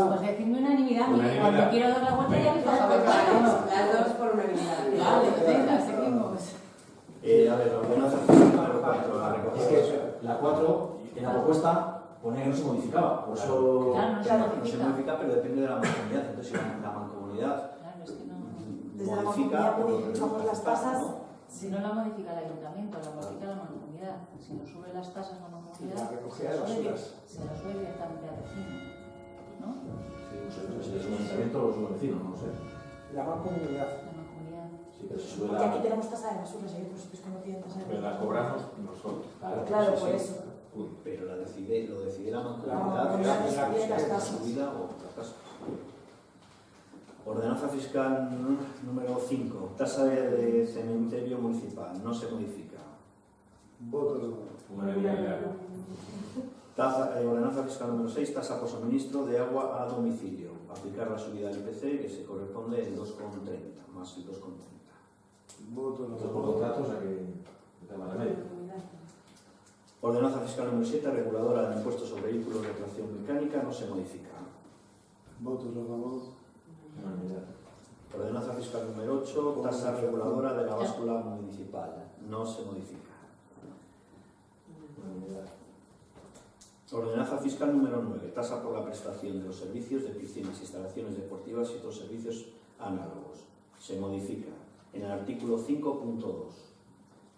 Pues decirme unanimidad. Mire, cuando quiero dar la vuelta ya me toca votar. Las dos por unanimidad. Vale, venga, seguimos. A ver, la ordenanza fiscal número 4, la Es recogida. que la 4, en la propuesta, ponía que no se modificaba. Por eso... Claro, no se Claro, no se modifica. modifica, pero depende de la mancomunidad. Entonces, si la mancomunidad Claro, es que no. Desde la modifica, mancomunidad pues, modificamos las tasas. ¿no? Si no la modifica el ayuntamiento, la modifica la mancomunidad. Si no sube las tasas la mancomunidad, La recogida de basuras. se la sube directamente al vecino. ¿No? Si es un ayuntamiento o es un vecino, no sé. La mancomunidad. La mancomunidad. Sí, pero si sube Porque aquí la... tenemos tasa de basuras y hay otros sitios que no tienen tasa de Pero la basuras. cobramos nosotros. Claro, sí, por sí. eso. Punto. Pero lo decide la La mancomunidad, mancomunidad decide las la tasas. subida o las tasas. Ordenanza fiscal número 5, tasa de cementerio municipal, no se modifica. Votos a favor. Unanimidad. Ordenanza fiscal número 6, tasa por suministro de agua a domicilio. Aplicar la subida del IPC, que se corresponde en 2,30, más el 2,30. Votos a Entonces, por favor. contrato, o sea que... tema de medio. Ordenanza fiscal número 7, reguladora del impuesto sobre vehículos de tracción mecánica, no se modifica. Votos a favor. Unanimidad. Ordenanza fiscal número 8, tasa reguladora de la báscula municipal, no se modifica. Unanimidad. Ordenanza fiscal número 9, tasa por la prestación de los servicios de piscinas, instalaciones deportivas y otros servicios análogos. Se modifica. En el artículo 5.2,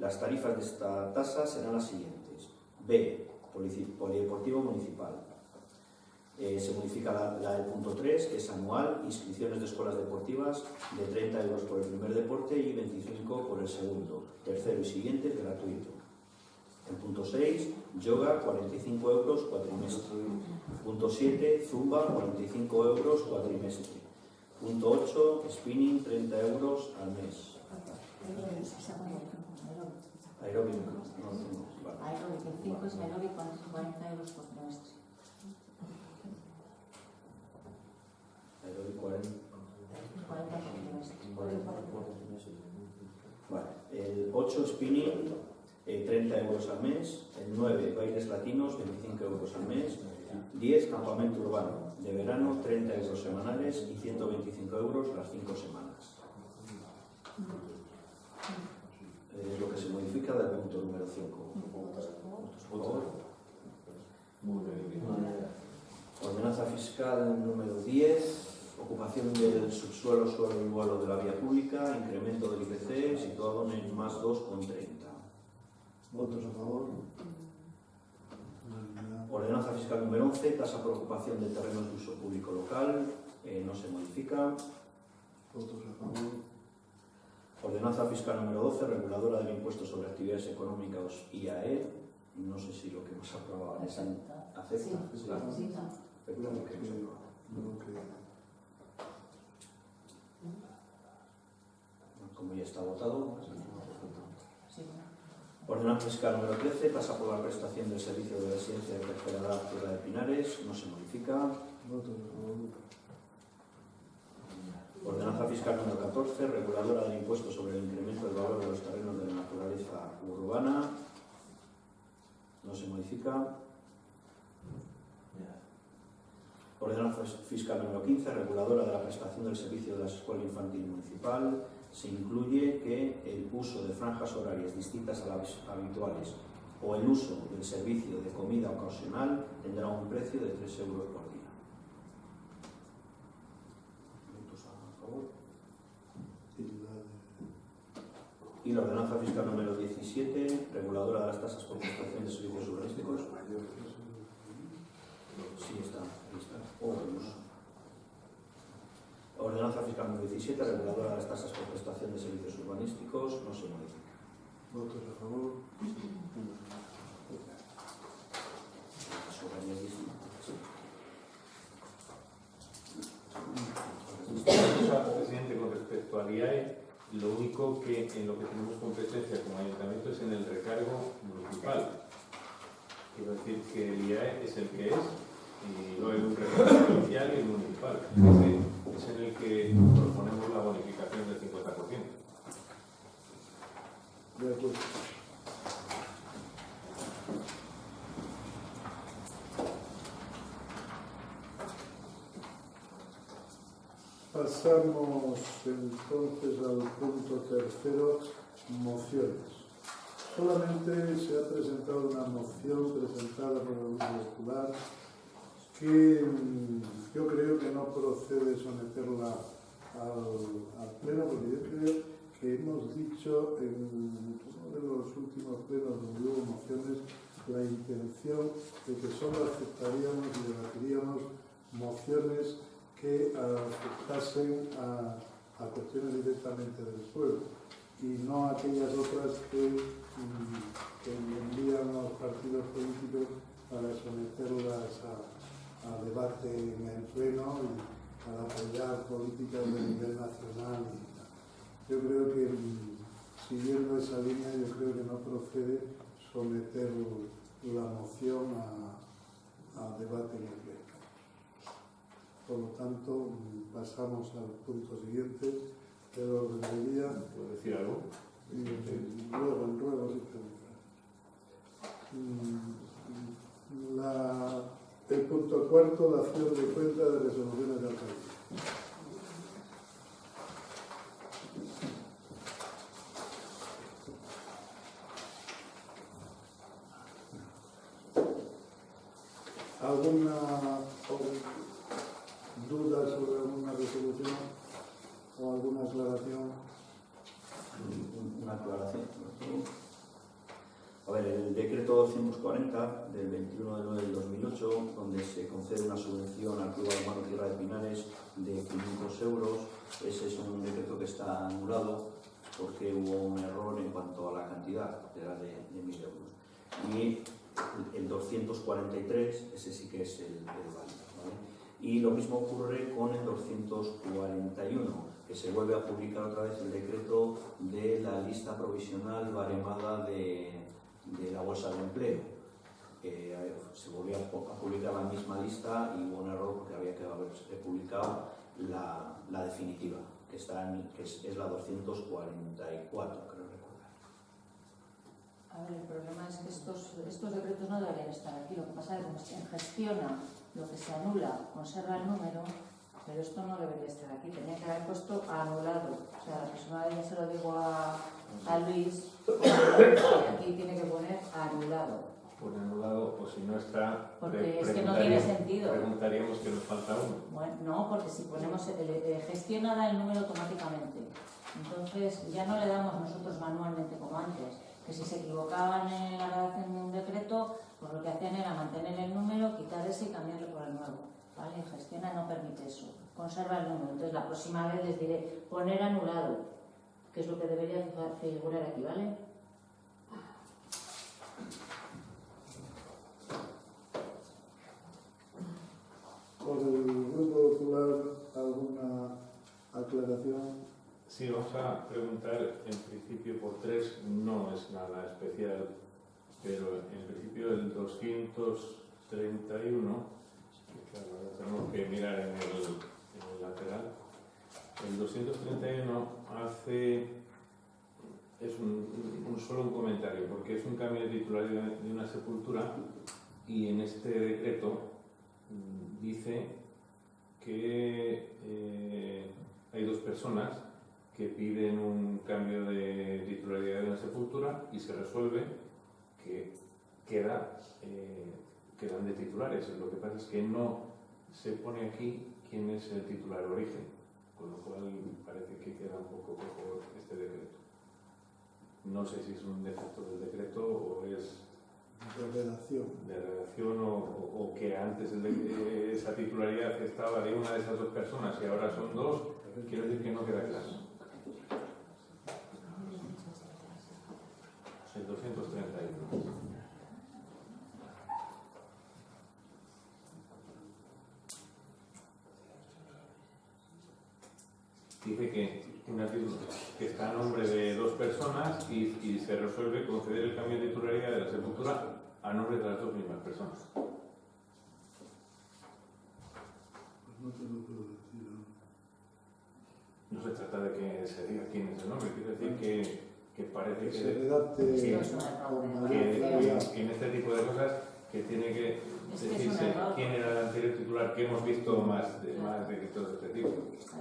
las tarifas de esta tasa serán las siguientes. B, polideportivo municipal. Se modifica la del punto 3, que es anual, inscripciones de escuelas deportivas de 30 euros por el primer deporte y 25 por el segundo. Tercero y siguiente, gratuito. El punto 6, yoga, 45 euros cuatrimestre. Punto 7, zumba, 45 euros cuatrimestre. Punto 8, spinning, 30 euros al mes. Aeróbico, no, vale. Aeróbico, el 5 es aeróbico, 40 euros por trimestre. euros al mes. El 9, bailes latinos, 25 euros al mes. 10, campamento urbano de verano, 30 euros semanales y 125 euros las 5 semanas. Es lo que se modifica del punto número 5. Ordenanza fiscal número 10, ocupación del subsuelo, suelo y vuelo de la vía pública, incremento del IPC situado en más 2,30. ¿Votos a favor? Ordenanza fiscal número 11, tasa por ocupación de terrenos de uso público local, no se modifica. ¿Votos a favor? Ordenanza fiscal número 12, reguladora del impuesto sobre actividades económicas IAE, no sé si lo que hemos aprobado es acepta. Sí. Acepta lo que hemos aprobado. Como ya está votado. Ordenanza fiscal número 13, pasa por la prestación del servicio de residencia de tercera edad Tierra de Pinares, no se modifica. ¿Votos a favor? Ordenanza fiscal número 14, reguladora del impuesto sobre el incremento del valor de los terrenos de la naturaleza urbana, no se modifica. Ordenanza fiscal número 15, reguladora de la prestación del servicio de la escuela infantil municipal. Se incluye que el uso de franjas horarias distintas a las habituales o el uso del servicio de comida ocasional tendrá un precio de 3 euros por día. ¿Votos a favor? Y la ordenanza fiscal número 17, reguladora de las tasas por prestación de servicios urbanísticos. Sí, está, ahí está. Ordenanza fiscal número 17, reguladora de las tasas por prestación de servicios urbanísticos, no se modifica. ¿Votos a favor? Las horarias distintas. Presidente, con respecto al IAE, lo único que en lo que tenemos competencia como ayuntamiento es en el recargo municipal. Quiero decir que el IAE es el que es y no hay un recargo provincial y el municipal. Es en el que proponemos la bonificación del 50%. De acuerdo. Pasamos entonces al punto tercero, mociones. Solamente se ha presentado una moción presentada por el Grupo Popular que yo creo que no procede someterla al Pleno, porque yo creo que hemos dicho en uno de los últimos plenos donde hubo mociones la intención de que solo aceptaríamos y debatiríamos mociones que afectasen a cuestiones directamente del pueblo y no aquellas otras que envían a los partidos políticos para someterlas a debate en el Pleno y para apoyar políticas de nivel nacional. Yo creo que, siguiendo esa línea, yo creo que no procede someter la moción a debate en el Pleno. Por lo tanto, pasamos al punto siguiente del orden del día. ¿Puedo decir algo? Y luego sí preguntar. El punto cuarto, dación de cuenta de resoluciones de alcaldía. ¿Alguna duda sobre alguna resolución o alguna aclaración? Una aclaración. A ver, el decreto 240 del 21 de 9 del 2008, donde se concede una subvención al Club Balonmano Tierra de Pinares de 500 euros, ese es un decreto que está anulado porque hubo un error en cuanto a la cantidad, que era de 1.000 euros. Y el 243, ese sí que es el válido, ¿vale? Y lo mismo ocurre con el 241, que se vuelve a publicar otra vez el decreto de la lista provisional baremada de la bolsa de empleo. Se volvió a publicar la misma lista y hubo un error porque había que haber publicado la definitiva, que es la 244, creo recordar. A ver, el problema es que estos decretos no deberían estar aquí. Lo que pasa es que como se gestiona lo que se anula, conserva el número, pero esto no debería estar aquí. Tenía que haber puesto anulado. O sea, la próxima vez ya se lo digo a Luis, aquí tiene que poner anulado. Pone anulado, o si no está, Porque es que no tiene sentido. Preguntaríamos que nos falta uno. Bueno, no, porque si ponemos gestiona da el número automáticamente. Entonces ya no le damos nosotros manualmente como antes, que si se equivocaban en la redacción de un decreto, pues lo que hacían era mantener el número, quitar ese y cambiarlo por el nuevo. ¿Vale? Gestiona no permite eso, conserva el número. Entonces la próxima vez les diré poner anulado, que es lo que debería figurar aquí, ¿vale? ¿Por el Grupo Popular alguna aclaración? Sí, vamos a preguntar en principio por tres, no es nada especial, pero en principio el 231, claro, tenemos que mirar en el lateral, el 231 es solo un comentario, porque es un cambio de titularidad de una sepultura y en este decreto dice que hay dos personas que piden un cambio de titularidad de una sepultura y se resuelve que quedan de titulares. Lo que pasa es que no se pone aquí quién es el titular de origen, con lo cual parece que queda un poco cojo este decreto. No sé si es un defecto del decreto o es de redacción o que antes esa titularidad estaba de una de esas dos personas y ahora son dos, quiero decir que no queda claro. El 231. Dice que está a nombre de dos personas y se resuelve conceder el cambio de titularidad de la sepultura a nombre de las dos mismas personas. No te lo puedo decir. No se trata de que se diga quién es el nombre, quiero decir que parece Se que redacte sí, con mayor claridad. que en este tipo de cosas que tiene que decirse quién era el anterior titular, que hemos visto más decretos de este tipo. O sea,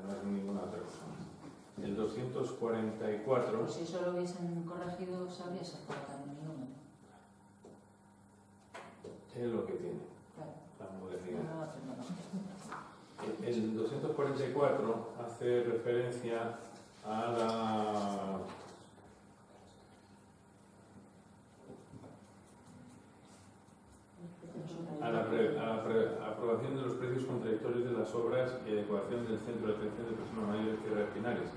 no es ninguna otra cosa. El 244. Si eso lo hubiesen corregido, sabría sacar también el número. Es lo que tiene Claro. la modernidad. No va a hacer nada. El 244 hace referencia a la aprobación de los precios contradictorios de las obras y adecuación del centro de atención de personas mayores y regionales.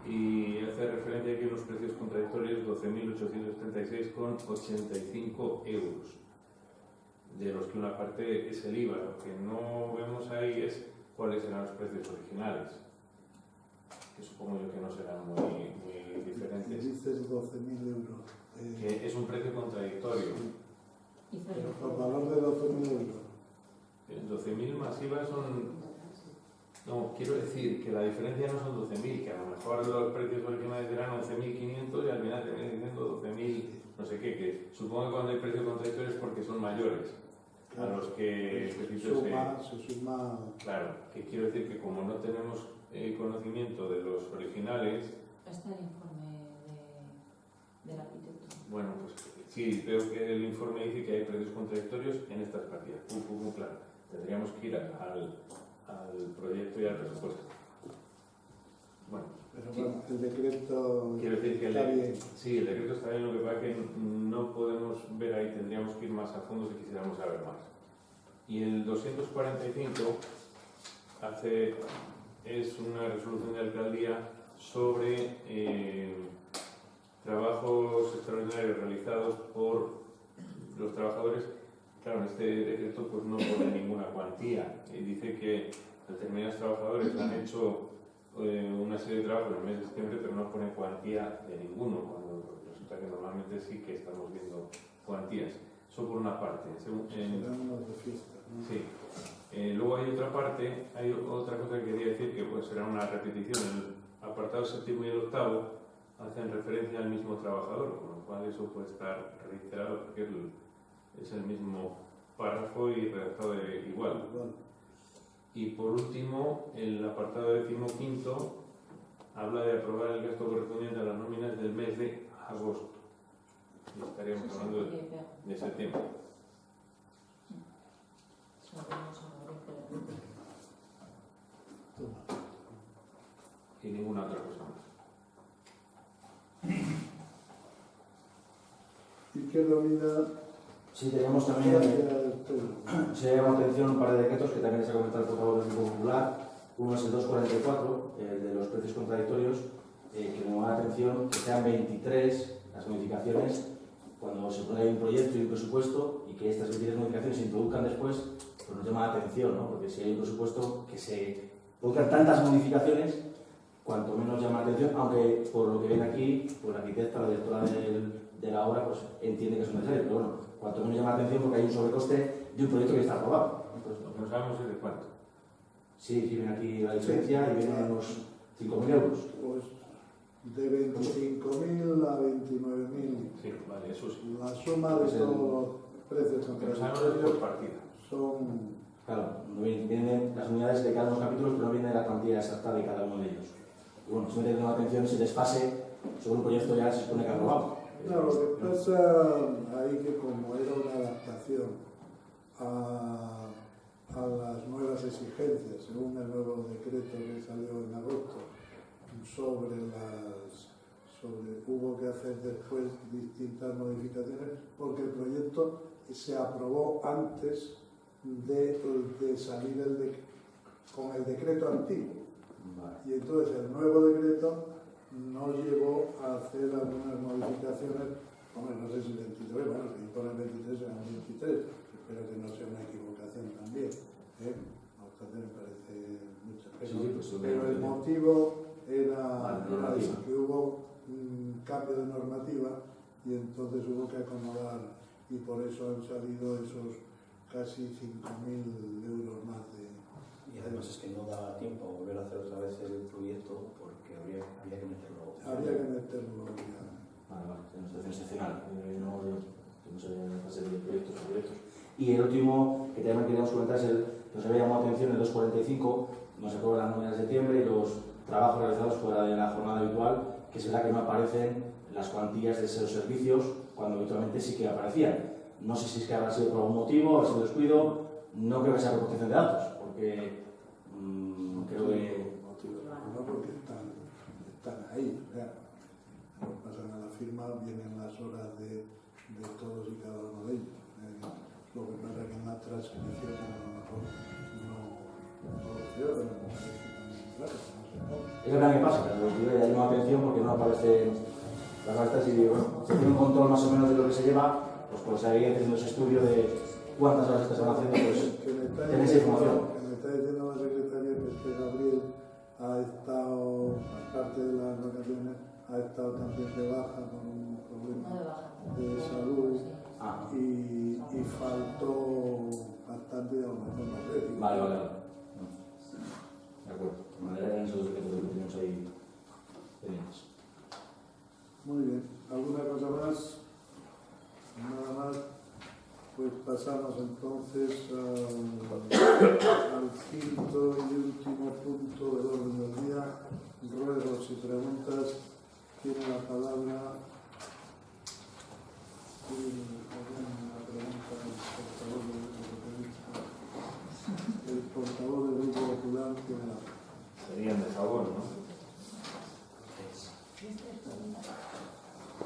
Y hace referencia aquí a unos precios contradictorios 12.836,85 euros, de los que una parte es el IVA. Lo que no vemos ahí es cuáles serán los precios originales, que supongo yo que no serán muy diferentes. Dices 12.000 euros. Que es un precio contradictorio. Por valor de 12.000 euros. 12.000 más IVA son... No, quiero decir que la diferencia no son 12.000, que a lo mejor los precios originales eran 11.500 y al final terminan diciendo 12.000, no sé qué, que supongo que cuando hay precios contradictorios es porque son mayores a los que se suma. Claro, que quiero decir que como no tenemos conocimiento de los originales... Este es el informe del arquitecto. Bueno, pues sí, veo que el informe dice que hay precios contradictorios en estas partidas. Claro, tendríamos que ir al proyecto y al presupuesto. Bueno, Pero sí. bueno, el decreto Quiero decir que está bien. Sí, el decreto está bien, lo que pasa es que no podemos ver ahí, tendríamos que ir más a fondo si quisiéramos saber más. Y el 245 es una resolución de alcaldía sobre trabajos extraordinarios realizados por los trabajadores. Claro, en este decreto pues no pone ninguna cuantía y dice que determinados trabajadores han hecho una serie de trabajos en el mes de septiembre, pero no pone cuantía de ninguno, cuando resulta que normalmente sí que estamos viendo cuantías. Eso por una parte. Serán unos de fiesta, ¿no? Sí. Luego hay otra parte, hay otra cosa que quería decir que pues será una repetición. En el apartado séptimo y el octavo hacen referencia al mismo trabajador, con lo cual eso puede estar reiterado porque es el mismo párrafo y redactado igual. Y por último, el apartado 15º habla de aprobar el gasto correspondiente a las nóminas del mes de agosto. Y estaríamos hablando de septiembre. Y ninguna otra cosa más. ¿Y qué novedad? Sí, tenemos también, se ha llamado atención un par de decretos que también se ha comentado el portavoz del Grupo Popular. Uno es el 244, el de los precios contradictorios, que nos llama la atención que sean 23 las modificaciones cuando se pone ahí un proyecto y un presupuesto, y que estas 23 modificaciones se introduzcan después, pues nos llama la atención, ¿no? Porque si hay un presupuesto que se produzcan tantas modificaciones, cuanto menos llama la atención, aunque por lo que viene aquí, pues la arquitecta, la directora de la obra, pues entiende que es necesario, pero bueno, cuanto menos llama la atención porque hay un sobrecoste de un proyecto que está aprobado. Entonces, No sabemos de cuánto. sí, viene aquí la diferencia y vienen unos 5.000 euros. Pues de 25.000 a 29.000. Sí, vale, eso sí. La suma de todos los precios Pero sabemos de por contradictorios partida. son... Claro, no vienen las unidades de cada uno de los capítulos, pero no viene la cantidad exacta de cada uno de ellos. Y bueno, siempre tenemos atención ese desfase sobre un proyecto ya se supone que ha aprobado. No, lo que pasa ahí que como era una adaptación a las nuevas exigencias, según el nuevo decreto que salió en agosto, hubo que hacer después distintas modificaciones porque el proyecto se aprobó antes de salir con el decreto antiguo. Vale. Y entonces el nuevo decreto nos llevó a hacer algunas modificaciones, hombre, no sé si 23, bueno, si ponen 23 serán 23, espero que no sea una equivocación también, bastante me parece mucho, pero el motivo era eso, que hubo un cambio de normativa y entonces hubo que acomodar, y por eso han salido esos casi 5.000 euros más de... Y además es que no daba tiempo a volver a hacer otra vez el proyecto porque había que meterlo. Habría que meterlo ya. Vale, es una situación excepcional. No sé, fase de proyectos. Y el último que también queríamos comentar es nos había llamado atención el 245, nos aprueba las nóminas de septiembre y los trabajos realizados fuera de la jornada habitual, que es verdad que no aparecen las cuantías de esos servicios cuando habitualmente sí que aparecían. No sé si es que habrá sido por algún motivo, habrá sido descuido, no creo que sea por protección de datos, porque creo que... No, porque están ahí, o sea, cuando pasan a la firma vienen las horas de todos y cada uno de ellos. Lo que pasa es que en la transcripción a lo mejor no lo creo, pero me parece también claro, no sé cómo. Es verdad que pasa, pero yo le llamo la atención porque no aparecen las actas y bueno, se tiene un control más o menos de lo que se lleva, pues ahí haciendo ese estudio de cuántas horas se están haciendo, pues tenéis esa información. Que me está diciendo la secretaria que este Gabriel ha estado, aparte de las vacaciones, ha estado también de baja con un problema de salud y faltó bastante de alguna forma. Vale. De acuerdo. De manera que esos decretos que tenemos ahí pendientes. Muy bien. ¿Alguna cosa más? Nada más. Pues pasamos entonces al quinto y último punto del orden del día. Ruegos y preguntas. Tiene la palabra. Una pregunta del portavoz del Grupo Popular. Tiene la palabra. Serían de favor, ¿no?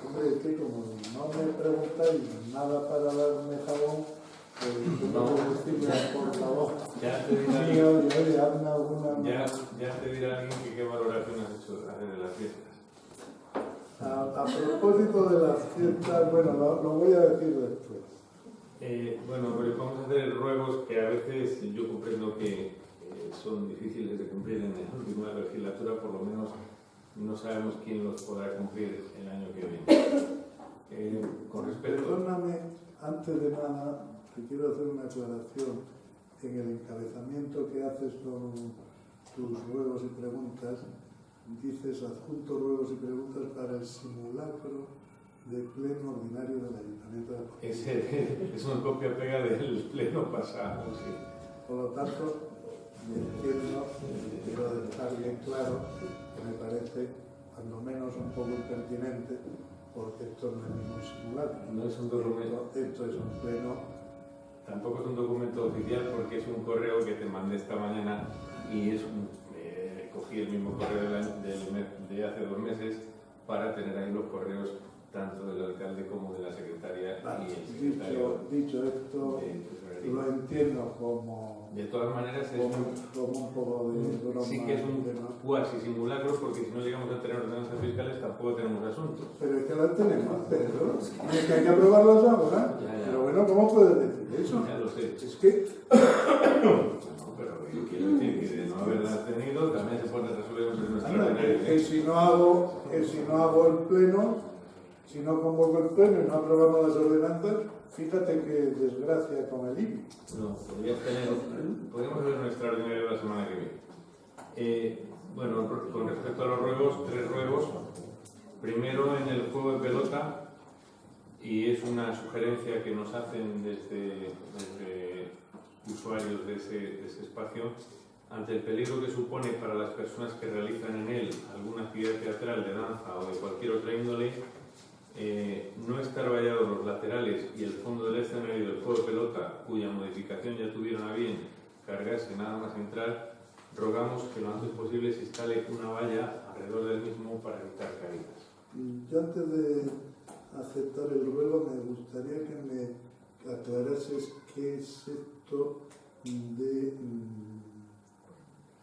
Hombre, es que como no me preguntáis nada para darme jabón, pues tengo que decirle al portavoz Ya te dirá, mío, oye, hazme alguna... ya te dirá alguien que qué valoración has hecho de las fiestas. A propósito de las fiestas, bueno, lo voy a decir después. Bueno, pues vamos a hacer ruegos que a veces yo comprendo que son difíciles de cumplir en la última legislatura, por lo menos no sabemos quién los podrá cumplir el año que viene. Con respecto... Perdóname, antes de nada, te quiero hacer una aclaración. En el encabezamiento que haces con tus ruegos y preguntas, dices adjunto ruegos y preguntas para el simulacro de pleno ordinario del Ayuntamiento de Portugal. Es una copia-pega del pleno pasado, sí. Por lo tanto, entiendo, quiero dejar bien claro que me parece, cuando menos, un poco impertinente, porque esto no es ningún simulacro. No es un documento. Esto es un pleno. Tampoco es un documento oficial porque es un correo que te mandé esta mañana y es cogí el mismo correo de hace 2 meses para tener ahí los correos tanto del alcalde como de la secretaria y el secretario. Dicho esto, de tesorería. lo entiendo como, De todas maneras, es como un poco de broma. sí que es un de no- cuasi simulacro porque si no llegamos a tener ordenanzas fiscales tampoco tenemos asuntos. Pero es que las tenemos, Pedro. Y es que hay que aprobarlas ahora. Ya. Pero bueno, ¿cómo puedes decir eso? Ya lo sé. Es que No, pero yo quiero decir que de no haberlas tenido también se puede resolver en nuestro anda, ordinario. que si no hago el pleno, si no convoco el pleno y no aprobamos las ordenanzas, fíjate qué desgracia con el IBI. No, podríamos ver nuestra ordinario la semana que viene. Bueno, con respecto a los ruegos, 3 ruegos. Primero en el juego de pelota, y es una sugerencia que nos hacen desde usuarios de ese espacio, ante el peligro que supone para las personas que realizan en él alguna actividad teatral, de danza o de cualquier otra índole, no estar vallados los laterales y el fondo del escenario del juego de pelota, cuya modificación ya tuvieron a bien cargarse nada más entrar, rogamos que lo antes posible se instale una valla alrededor del mismo para evitar caídas. Yo antes de aceptar el ruego me gustaría que me aclarases qué es esto de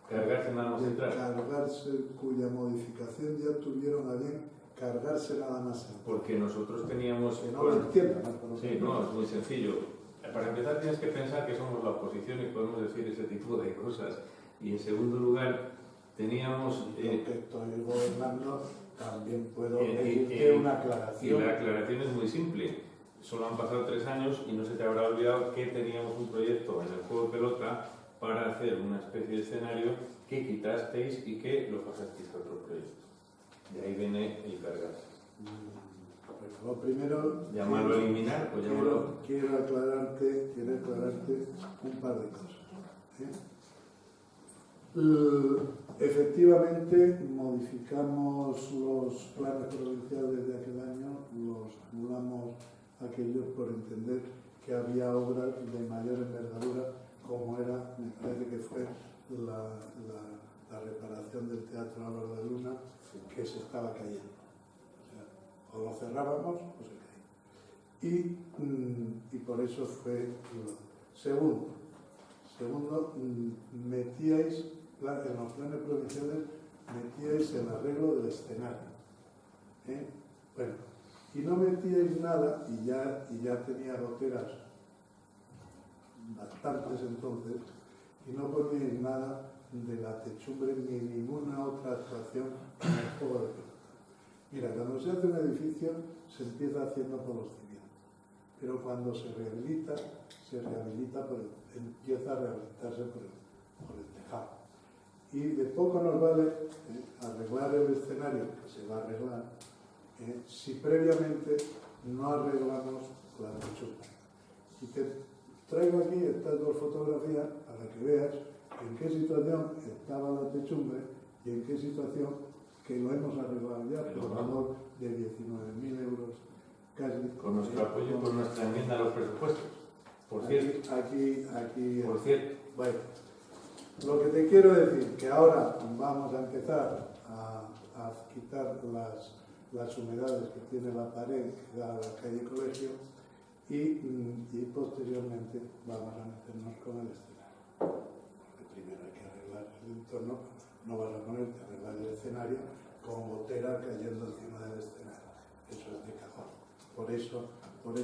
Cargarse nada más entrar. cargarse, cuya modificación ya tuvieron a bien cargarse nada más entrar. Porque nosotros teníamos... Que no lo entiendo, ¿no? Por lo Sí, tanto, no, es muy sencillo. Para empezar tienes que pensar que somos la oposición y podemos decir ese tipo de cosas. Y en segundo lugar, teníamos... yo que estoy gobernando también puedo y pedirte una y aclaración. la aclaración es muy simple. Solo han pasado 3 años y no se te habrá olvidado que teníamos un proyecto en el juego de pelota para hacer una especie de escenario que quitasteis y que lo pasasteis a otro proyecto. De ahí viene el cargarse. Lo primero, Llamarlo eliminar o llamarlo... quiero aclararte un par de cosas. Efectivamente, modificamos los planes provinciales de aquel año, los anulamos aquellos por entender que había obras de mayor envergadura, como era, me parece que fue la reparación del Teatro Álvaro de Luna, que se estaba cayendo. O lo cerrábamos o se caía. Y por eso fue lo segundo. Metíais, en los planes provinciales, metíais el arreglo del escenario. Bueno, y no metíais nada, y ya tenía goteras bastantes entonces, y no poníais nada de la techumbre ni ninguna otra actuación en el juego de pelota. Mira, cuando se hace un edificio se empieza haciendo por los cimientos, pero cuando se rehabilita empieza a rehabilitarse por el tejado. Y de poco nos vale arreglar el escenario, que se va a arreglar, si previamente no arreglamos la techumbre. Y te traigo aquí estas 2 fotografías para que veas en qué situación estaba la techumbre y en qué situación, que lo hemos arreglado ya por valor de 19.000 euros casi. Con nuestro apoyo y con nuestra enmienda a los presupuestos. Por cierto. Aquí. Por cierto. Bueno, lo que te quiero decir, que ahora vamos a empezar a quitar las humedades que tiene la pared que da a la calle Colegio y posteriormente vamos a meternos con el escenario. Porque primero hay que arreglar el entorno, no vas a ponerte a arreglar el escenario con gotera cayendo encima del escenario. Eso es de cajón. Por eso bueno,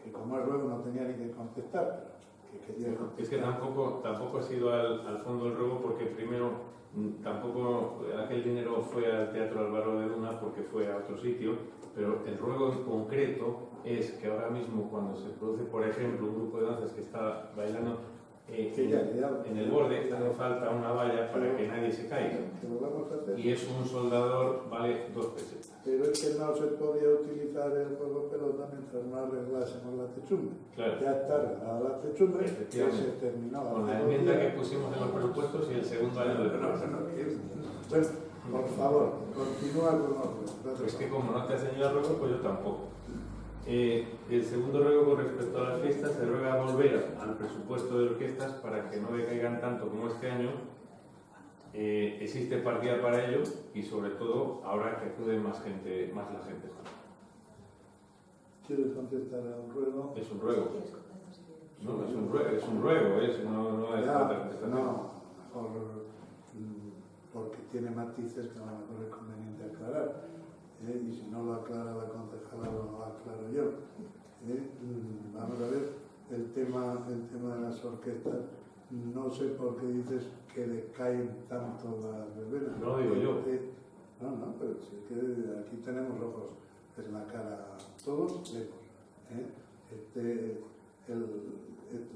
que como es luego no tenía ni que contestar, pero que quería contestar. Es que tampoco ha sido al fondo el ruego porque primero tampoco aquel dinero fue al Teatro Álvaro de Luna porque fue a otro sitio, pero el ruego en concreto es que ahora mismo cuando se produce, por ejemplo, un grupo de danzas que está bailando, en el borde hace falta una valla para que nadie se caiga. Que lo vamos a hacer. Y es un soldador, vale 2 pesetas. Pero es que no se podía utilizar el juego pelota mientras no arreglásemos la techumbre. Claro. Ya está arreglada la techumbre, que Efectivamente. se terminó. Con la hace enmienda 2 que días. pusimos en los presupuestos y el segundo año de renovación. Bueno, por favor, continúa con los juegos. Es que como no te hacen el ruego, pues yo tampoco. El segundo ruego con respecto a las fiestas se ruega volver al presupuesto de orquestas para que no decaigan tanto como este año. Existe partida para ello y sobre todo ahora que acude más la gente. ¿Quieres contestar a un ruego? Es un ruego. ¿Quieres contestar si quieres? No, es un ruego, no es Ya, falta de contestación. no, mejor porque tiene matices que a lo mejor es conveniente aclarar. Y si no lo aclara la concejala, lo aclaro yo. Vamos a ver el tema de las orquestas. No sé por qué dices que decaen tanto las verbenas. No lo digo yo. No, pero si es que aquí tenemos ojos en la cara todos lejos.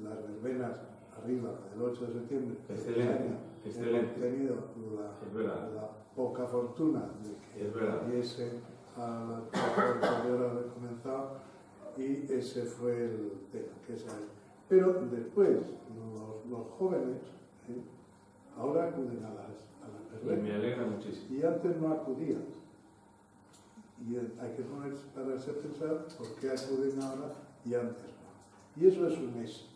Las verbenas arriba del 8 de septiembre. Excelente. Hemos tenido la poca fortuna de que volviese a las 4 horas de comenzado y ese fue el tema que salió. Pero después los jóvenes ahora acuden a las Y me verbenas alegra muchísimo. y antes no acudían. Y hay que pararse a pensar por qué acuden ahora y antes no. Y eso es un éxito,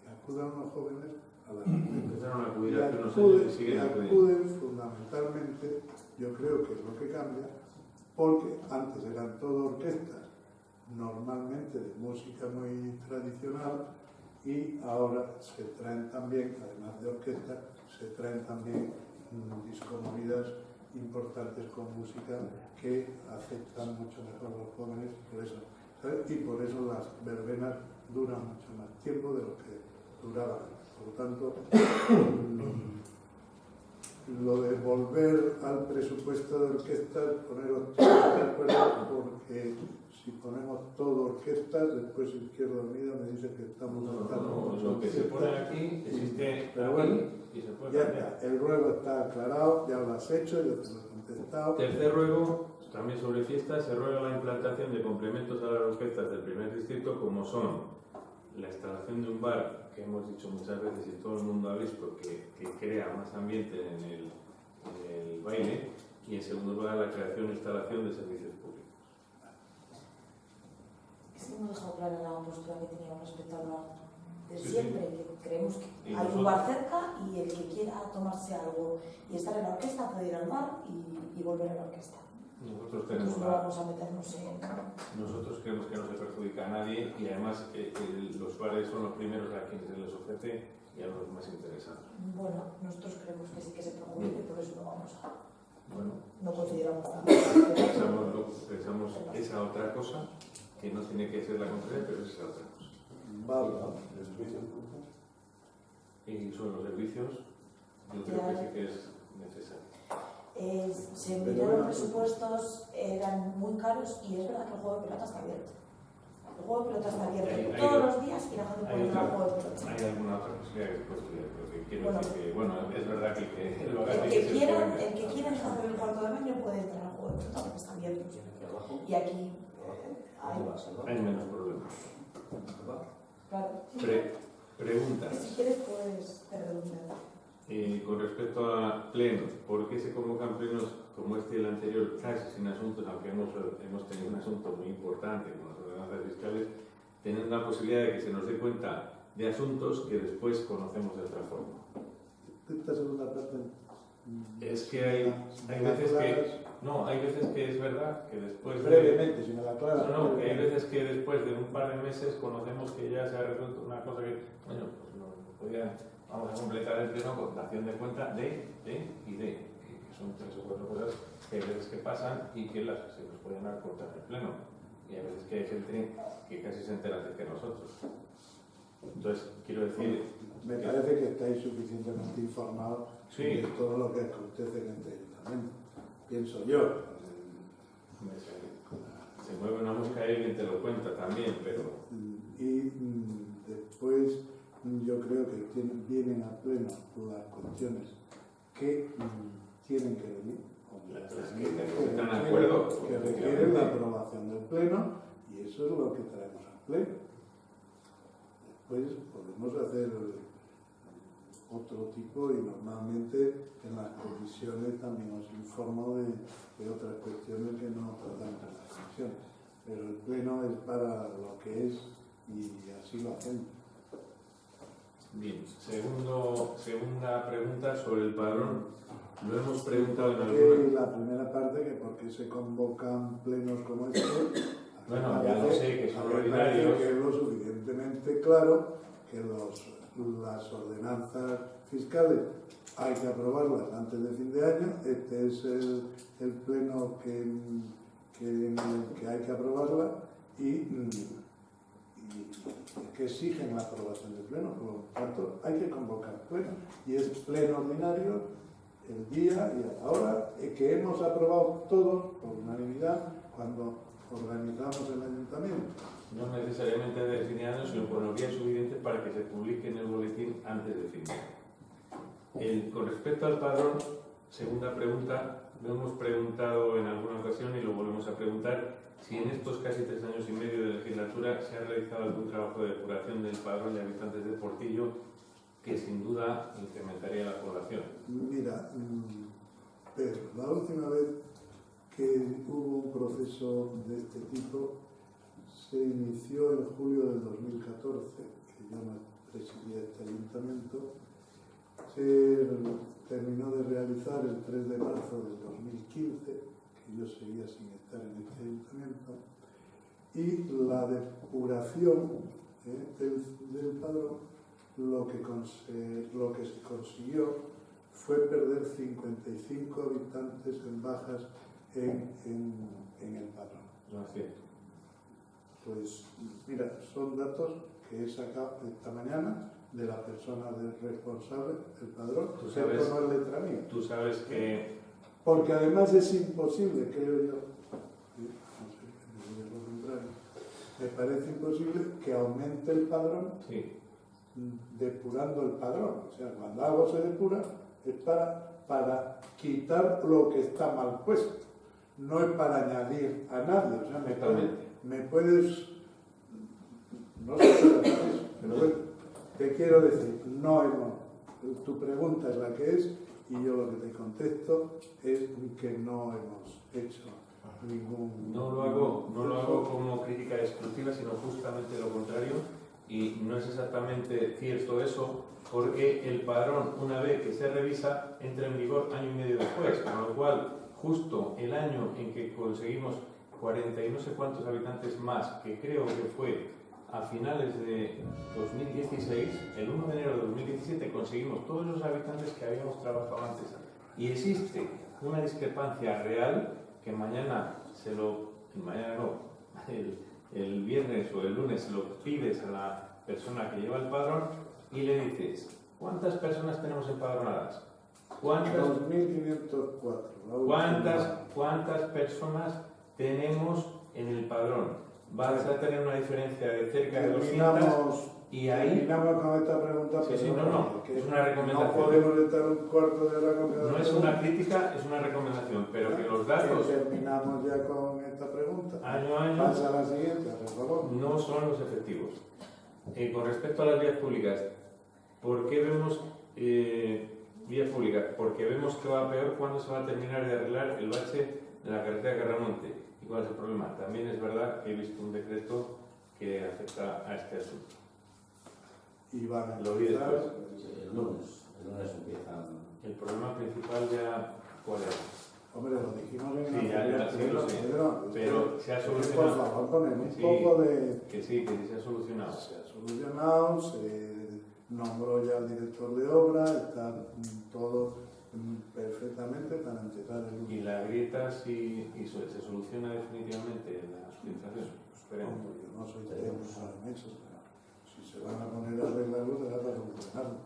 que acudan los jóvenes a las verbenas. Empezaron a Y acudir hace unos años y siguen acudiendo. acuden fundamentalmente, yo creo que es lo que cambia, porque antes eran todo orquestas, normalmente de música muy tradicional, y ahora se traen también, además de orquestas, se traen también discomovidas importantes con música que aceptan mucho mejor los jóvenes, por eso, ¿sabes? Y por eso las verbenas duran mucho más tiempo de lo que duraban. Por lo tanto, lo de volver al presupuesto de orquestas, poneros todos de acuerdo, porque si ponemos todo orquestas, después Izquierda Unida me dice que estamos No, lo que se pone aquí existe pero aquí bueno, y se puede ya cambiar. está, el ruego está aclarado, ya lo has hecho, yo te lo he contestado. Tercer ruego, también sobre fiestas, se ruega la implantación de complementos a las orquestas del primer distrito, como son la instalación de un bar, que hemos dicho muchas veces y todo el mundo ha visto que crea más ambiente en el baile, y en segundo lugar la creación e instalación de servicios públicos. Es que no me ha dejado clara la postura que teníamos respecto a lo de Sí, siempre, que creemos que Y hay nosotros- un bar cerca y el que quiera tomarse algo y estar en la orquesta puede ir al bar y volver a la orquesta. Nosotros tenemos Entonces no vamos a meternos en... Nosotros creemos que no se perjudica a nadie y además los bares son los primeros a quienes se les ofrece y a los más interesados. Bueno, nosotros creemos que sí que se perjudica y por eso no vamos a... Bueno, No consideramos nada. pensamos esa otra cosa, que no tiene que ser la contraria, pero es esa otra cosa. Vamos. Y sobre los servicios, yo creo que sí que es necesario. Se miraron los presupuestos, eran muy caros y es verdad que el juego de pelota está abierto. El juego de pelota está abierto Hay todos dos- los días y la gente puede hay ir al otra- juego de pelota. Hay alguna otra posibilidad que después estudiar, pero que quiero Bueno. decir que, bueno, es verdad que lo haga El así que se quiera puede- hacer el cuarto de baño puede entrar al juego de pelota porque está abierto. Y aquí hay menos problemas. claro. Preguntas. Si quieres puedes redundar. Con respecto a plenos, ¿por qué se convocan plenos como este y el anterior casi sin asuntos, aunque hemos tenido un asunto muy importante con las ordenanzas fiscales, teniendo la posibilidad de que se nos dé cuenta de asuntos que después conocemos de otra forma? Esta segunda parte. Es que hay veces que es verdad que después de... Brevemente, si me la aclaras. No, que hay veces que después de un par de meses conocemos que ya se ha resuelto una cosa que, bueno, pues no podía, vamos a completar el pleno con dación de cuenta de y de, que son 3 o 4 cosas que hay veces que pasan y que se nos pueden dar cuenta en el pleno. Y hay veces que hay gente que casi se entera antes que nosotros. Entonces, quiero decir... Me parece que estáis suficientemente informados Sí. de todo lo que acontece en este ayuntamiento. Pienso yo. Se mueve una mosca y alguien te lo cuenta también, pero... Y después yo creo que vienen a pleno las cuestiones que tienen que venir, ¿Están de acuerdo? que requieren la aprobación del pleno, y eso es lo que traemos al pleno. Después podemos hacer otro tipo, y normalmente en las comisiones también os informo de otras cuestiones que no tratamos en las comisiones, pero el pleno es para lo que es, y así lo hacemos. Bien, segunda pregunta sobre el padrón. Lo hemos preguntado en Porque alguna... la primera parte, que por qué se convocan plenos como este, Bueno, ya lo sé, que son a mí me ordinarios. parece que es lo suficientemente claro que las ordenanzas fiscales hay que aprobarlas antes de fin de año. Este es el pleno que hay que aprobarla, y que exigen la aprobación del pleno. Por lo tanto, hay que convocar pleno, y es pleno ordinario el día y a la hora que hemos aprobado todos por unanimidad cuando organizamos el ayuntamiento. No necesariamente de fin de año, sino por los días suficientes para que se publique en el boletín antes de fin de año. Con respecto al padrón, segunda pregunta, lo hemos preguntado en alguna ocasión y lo volvemos a preguntar, si en estos casi 3 años y medio de legislatura se ha realizado algún trabajo de depuración del padrón de habitantes de Portillo, que sin duda incrementaría la población. Mira, pero la última vez que hubo un proceso de este tipo se inició en julio del 2014, que yo no presidía este ayuntamiento. Se terminó de realizar el 3 de marzo del 2015, que yo seguía sin estar en este ayuntamiento, y la depuración del padrón, lo que se consiguió fue perder 55 habitantes en bajas en el padrón. No es cierto. Pues mira, son datos que he sacado esta mañana de la persona responsable del padrón. Tú sabes, esto no es letra mía. Tú sabes que... Porque además es imposible, creo yo, no sé, me diría lo contrario, me parece imposible que aumente el padrón Sí. depurando el padrón. O sea, cuando algo se depura es para quitar lo que está mal puesto, no es para añadir a nadie. O sea, me puedes no sé qué hacer eso, pero bueno, te quiero decir, no hemos, tu pregunta es la que es, y yo lo que te contesto es que no hemos hecho ningún... No lo hago como crítica exclusiva, sino justamente lo contrario. Y no es exactamente cierto eso, porque el padrón, una vez que se revisa, entra en vigor año y medio después, con lo cual, justo el año en que conseguimos 40 y no sé cuántos habitantes más, que creo que fue a finales de 2016, el 1 de enero de 2017 conseguimos todos los habitantes que habíamos trabajado antes. Y existe una discrepancia real que mañana el viernes o el lunes se lo pides a la persona que lleva el padrón y le dices, ¿cuántas personas tenemos empadronadas? ¿Cuántas 2.504. ¿Cuántas personas tenemos en el padrón? Vas a tener una diferencia de cerca de 200 y ahí... Terminamos con esta pregunta. Sí, pero no, que es una recomendación. No podemos estar un cuarto de hora con cada No es pregunta. una crítica, es una recomendación, pero que los datos Que terminamos ya con esta pregunta. año a año Pasa a la siguiente, por favor. no son los efectivos. Con respecto a las vías públicas, ¿por qué vemos vías públicas? Porque vemos que va peor cuando se va a terminar de arreglar el bache de la carretera Carramonte. ¿Y cuál es el problema? También es verdad que he visto un decreto que afecta a este asunto. Y van a Lo vi empezar. después. El lunes empiezan. El problema principal ya, ¿cuál es? Hombre, lo dijimos en Sí, ya, sí, lo sé. Pero se ha Por solucionado. favor, ponemos Sí. un poco de... Que sí se ha solucionado. Se ha solucionado, se nombró ya al director de obra, está todo perfectamente para empezar el lunes. Y la grieta sí se soluciona definitivamente la utilización. Esperemos. Yo no soy técnico en eso, pero si se van a poner a arreglarlo, será para solucionarlo.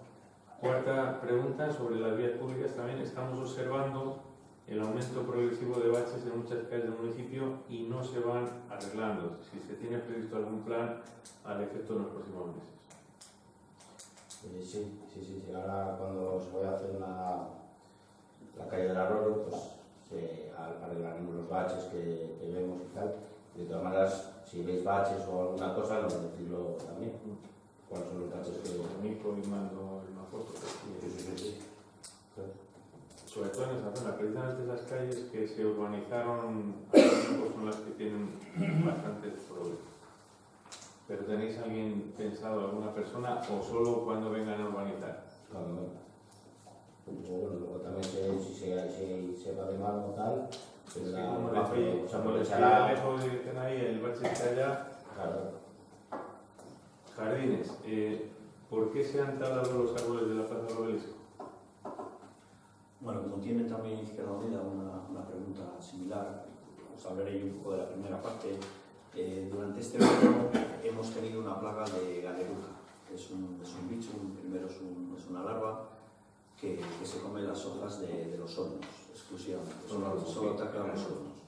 Cuarta pregunta sobre las vías públicas. También estamos observando el aumento progresivo de baches en muchas calles del municipio y no se van arreglando. Si se tiene previsto algún plan al efecto en los próximos meses. Sí. Ahora cuando se vaya a hacer la calle del Arroyo, pues se arreglaremos los baches que vemos y tal. De todas maneras, si veis baches o alguna cosa, nos decirlo también. ¿Cuáles son los baches que...? Nico y mando una foto. Sí. Sobre todo en esa zona, precisamente las calles que se urbanizaron pues son las que tienen bastantes problemas. ¿Pero tenéis alguien pensado, alguna persona, o solo cuando vengan a urbanizar? Cuando venga. Luego también si se va de mano o tal, se Como les queda lejos y dicen ahí, el bache está allá. Claro. Jardines, ¿por qué se han talado los árboles de la Plaza del Obelisco? Bueno, como tiene también Izquierda Unida una pregunta similar, os hablaré yo un poco de la primera parte. Durante este verano hemos tenido una plaga de galeruca. Es un bicho, primero es una larva que se come las hojas de los olmos, exclusivamente. Solo ataca los olmos.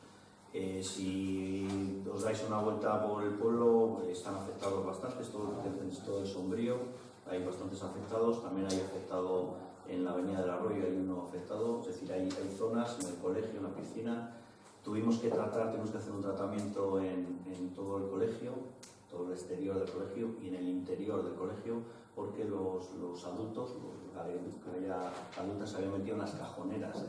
Si os dais una vuelta por el pueblo, están afectados bastantes, todo el Sombrío, hay bastantes afectados. También hay afectado en la Avenida del Arroyo, hay uno afectado, es decir, hay zonas en el colegio, en la piscina. Tuvimos que hacer un tratamiento en todo el colegio, todo el exterior del colegio y en el interior del colegio, porque los adultos, adultas se habían metido en las cajoneras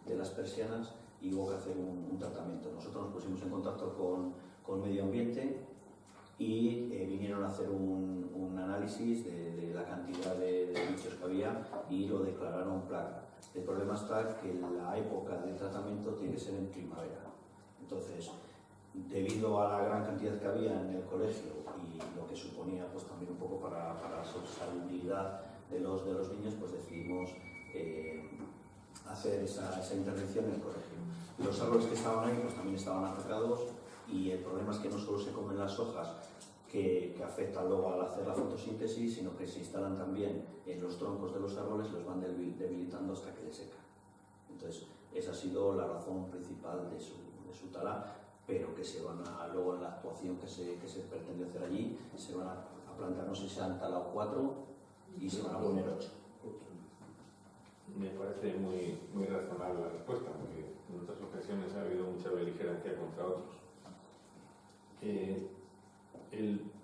de las persianas y hubo que hacer un tratamiento. Nosotros nos pusimos en contacto con Medio Ambiente y vinieron a hacer un análisis de la cantidad de bichos que había y lo declararon plaga. El problema está que la época del tratamiento tiene que ser en primavera. Entonces, debido a la gran cantidad que había en el colegio y lo que suponía pues también un poco para la salubridad de los niños, pues decidimos hacer esa intervención en el colegio. Los árboles que estaban ahí pues también estaban atacados y el problema es que no solo se comen las hojas que afectan luego al hacer la fotosíntesis, sino que se instalan también en los troncos de los árboles, los van debilitando hasta que les secan. Entonces, esa ha sido la razón principal de su tala, pero que se van a, luego en la actuación que se pretende hacer allí, se van a plantear, no sé si se han talado 4 y se van a poner 8. Me parece muy razonable la respuesta, porque en otras ocasiones ha habido mucha beligerancia contra otros.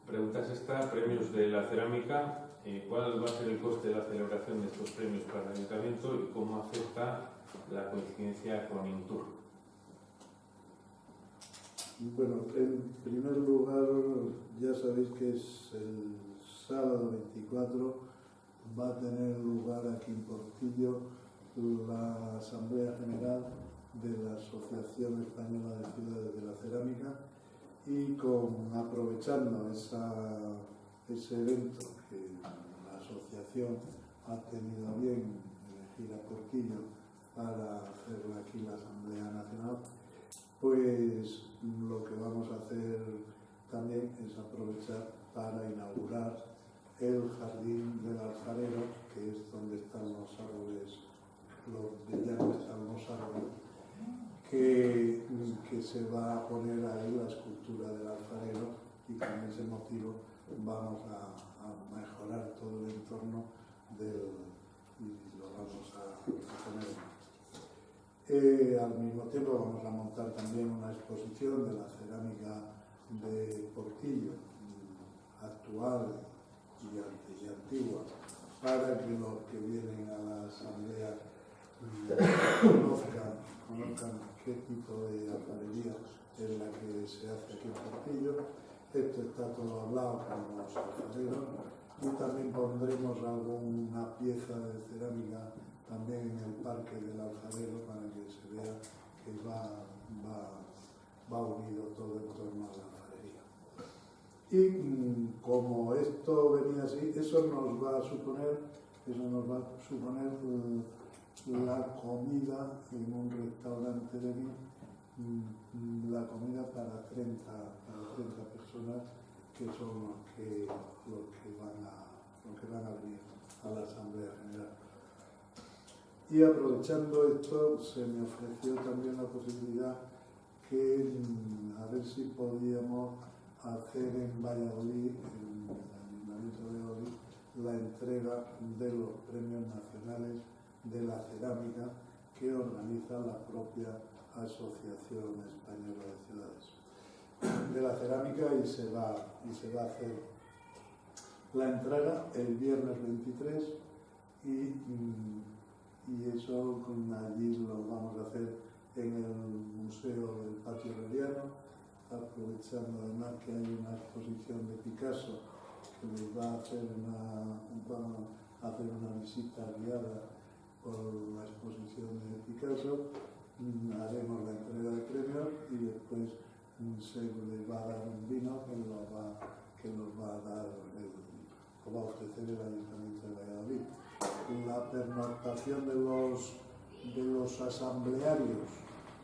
Preguntas esta, premios de la cerámica, ¿cuál va a ser el coste de la celebración de estos premios para el Ayuntamiento y cómo afecta la coincidencia con Intur? Bueno, en primer lugar, ya sabéis que es el sábado 24, va a tener lugar aquí en Portillo la Asamblea General de la Asociación Española de Ciudades de la Cerámica, y aprovechando ese evento que la asociación ha tenido a bien elegir a Portillo para hacer aquí la Asamblea Nacional, pues lo que vamos a hacer también es aprovechar para inaugurar el Jardín del Alfarero, que es donde están los árboles, ya no están los árboles, que se va a poner ahí la escultura del alfarero, y con ese motivo vamos a mejorar todo el entorno y lo vamos a poner. Al mismo tiempo vamos a montar también una exposición de la cerámica de Portillo, actual y antigua, para que los que vienen a la asamblea conozcan qué tipo de alfarería es la que se hace aquí en Portillo. Esto está todo hablado con los alfareros, y también pondremos alguna pieza de cerámica también en el parque del alfarero para que se vea que va unido todo en torno a la alfarería. Y como esto venía así, eso nos va a suponer la comida en un restaurante de mí, la comida para 30 personas, que son los que van a venir a la Asamblea General. Y aprovechando esto, se me ofreció también la posibilidad que a ver si podíamos hacer en Valladolid, en el Ayuntamiento de Valladolid, la entrega de los premios nacionales de la cerámica que organiza la propia Asociación Española de Ciudades de la Cerámica, y se va a hacer la entrega el viernes 23 y eso allí lo vamos a hacer en el Museo del Patio Herreriano, aprovechando además que hay una exposición de Picasso que les va a hacer una visita guiada por la exposición de Picasso. Haremos la entrega de premios y después se les va a dar un vino que nos va a ofrecer el Ayuntamiento de Valladolid. La pernoctación de los asamblearios,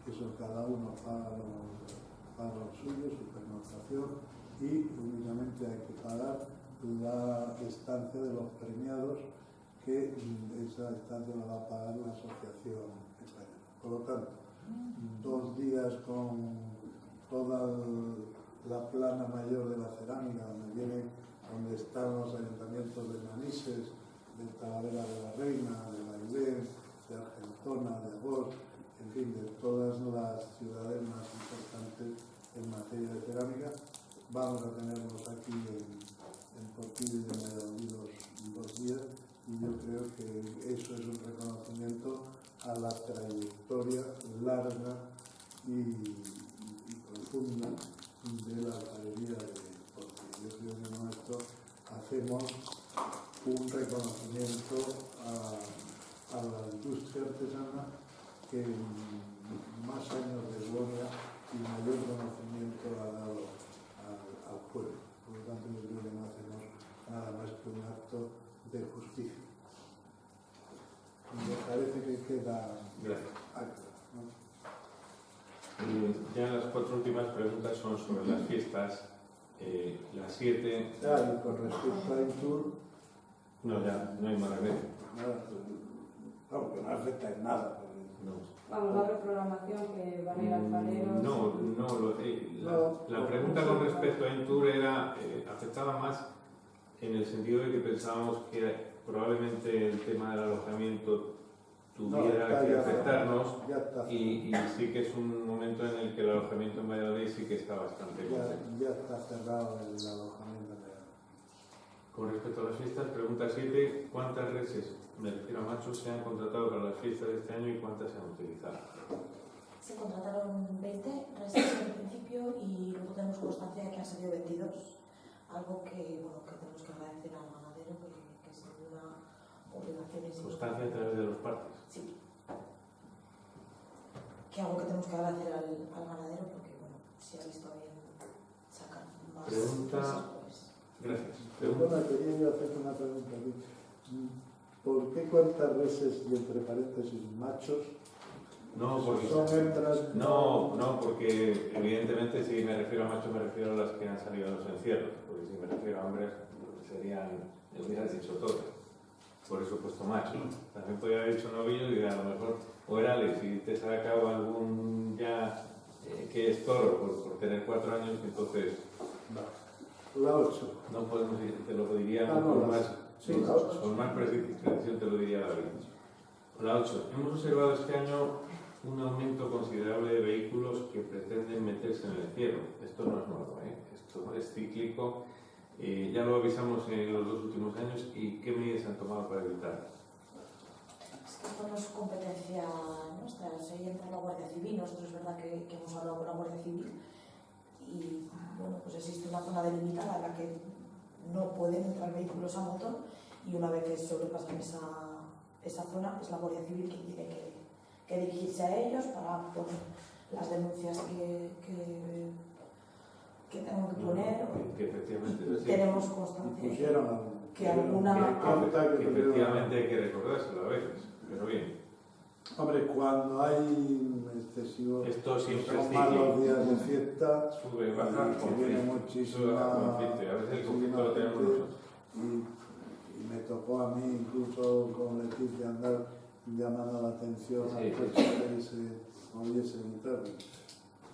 eso cada uno paga lo suyo, su pernoctación, y únicamente hay que pagar la estancia de los premiados, que esa estancia la va a pagar la Asociación Española. Por lo tanto, 2 días con toda la plana mayor de la cerámica, donde están los ayuntamientos de Manises, de Talavera de la Reina, de Bailén, de Argentona, de Agós, en fin, de todas las ciudades más importantes en materia de cerámica. Vamos a tenerlos aquí en Portillo y en Valladolid 2 días, y yo creo que eso es un reconocimiento a la trayectoria larga y profunda de la alfarería de Portillo. Yo creo que con esto hacemos un reconocimiento a la industria artesana que más años de gloria y mayor conocimiento ha dado al pueblo. Por lo tanto, yo creo que no hacemos nada más que un acto de justicia. Me parece que queda acto, ¿no? Ya las 4 últimas preguntas son sobre las fiestas. Las 7... y con respecto a Intur, No, ya, no hay más remedio. Claro, que no afecta en nada. No. Vamos, la reprogramación que van a ir alfareros. La pregunta con respecto a Intur afectaba más en el sentido de que pensábamos que probablemente el tema del alojamiento tuviera que afectarnos, y sí que es un momento en el que el alojamiento en Valladolid sí que está bastante bien. Ya está cerrado el alojamiento en Valladolid. Con respecto a las fiestas, pregunta 7, ¿cuántas reses, me refiero a machos, se han contratado para las fiestas de este año y cuántas se han utilizado? Se contrataron 20 reses en principio y luego tenemos constancia de que han salido 22. Algo que tenemos que agradecer al ganadero, que sin duda obligaciones. Constancia a través de los partes. Sí. Que algo que tenemos que agradecer al ganadero, porque si ha visto bien sacar más. Pregunta. Gracias. Perdona, quería yo hacerte una pregunta. ¿Por qué cuántas reses y entre paréntesis machos? No, porque son hembras. No, porque evidentemente si me refiero a machos me refiero a las que han salido de los encierros, porque si me refiero a hombres hubieras dicho todas. Por eso he puesto macho. También podría haber dicho novillo y a lo mejor, o Herales, si te sacado algún ya que es toro por tener 4 años, entonces. La 8. No podemos ir, te lo diría con más precisión, te lo diría David. La 8. Hemos observado este año un aumento considerable de vehículos que pretenden meterse en el encierro. Esto no es nuevo, esto es cíclico. Ya lo avisamos en los 2 últimos años. ¿Y qué medidas han tomado para evitarlo? Es que esto no es competencia nuestra, se entra la Guardia Civil. Nosotros es verdad que hemos hablado con la Guardia Civil y pues existe una zona delimitada en la que no pueden entrar vehículos a motor, y una vez que sobrepasan esa zona es la Guardia Civil quien tiene que dirigirse a ellos para poner las denuncias que tengo que poner. Que efectivamente tenemos constancia que efectivamente hay que recordárselo a veces, pero bien. Hombre, cuando hay excesivos, esto siempre son malos días de fiesta, sube, baja, viene muchísima conflicto, y a veces el conflicto lo tenemos nosotros. Y me tocó a mí incluso con Leticia andar llamando la atención a que se moviese en tarde.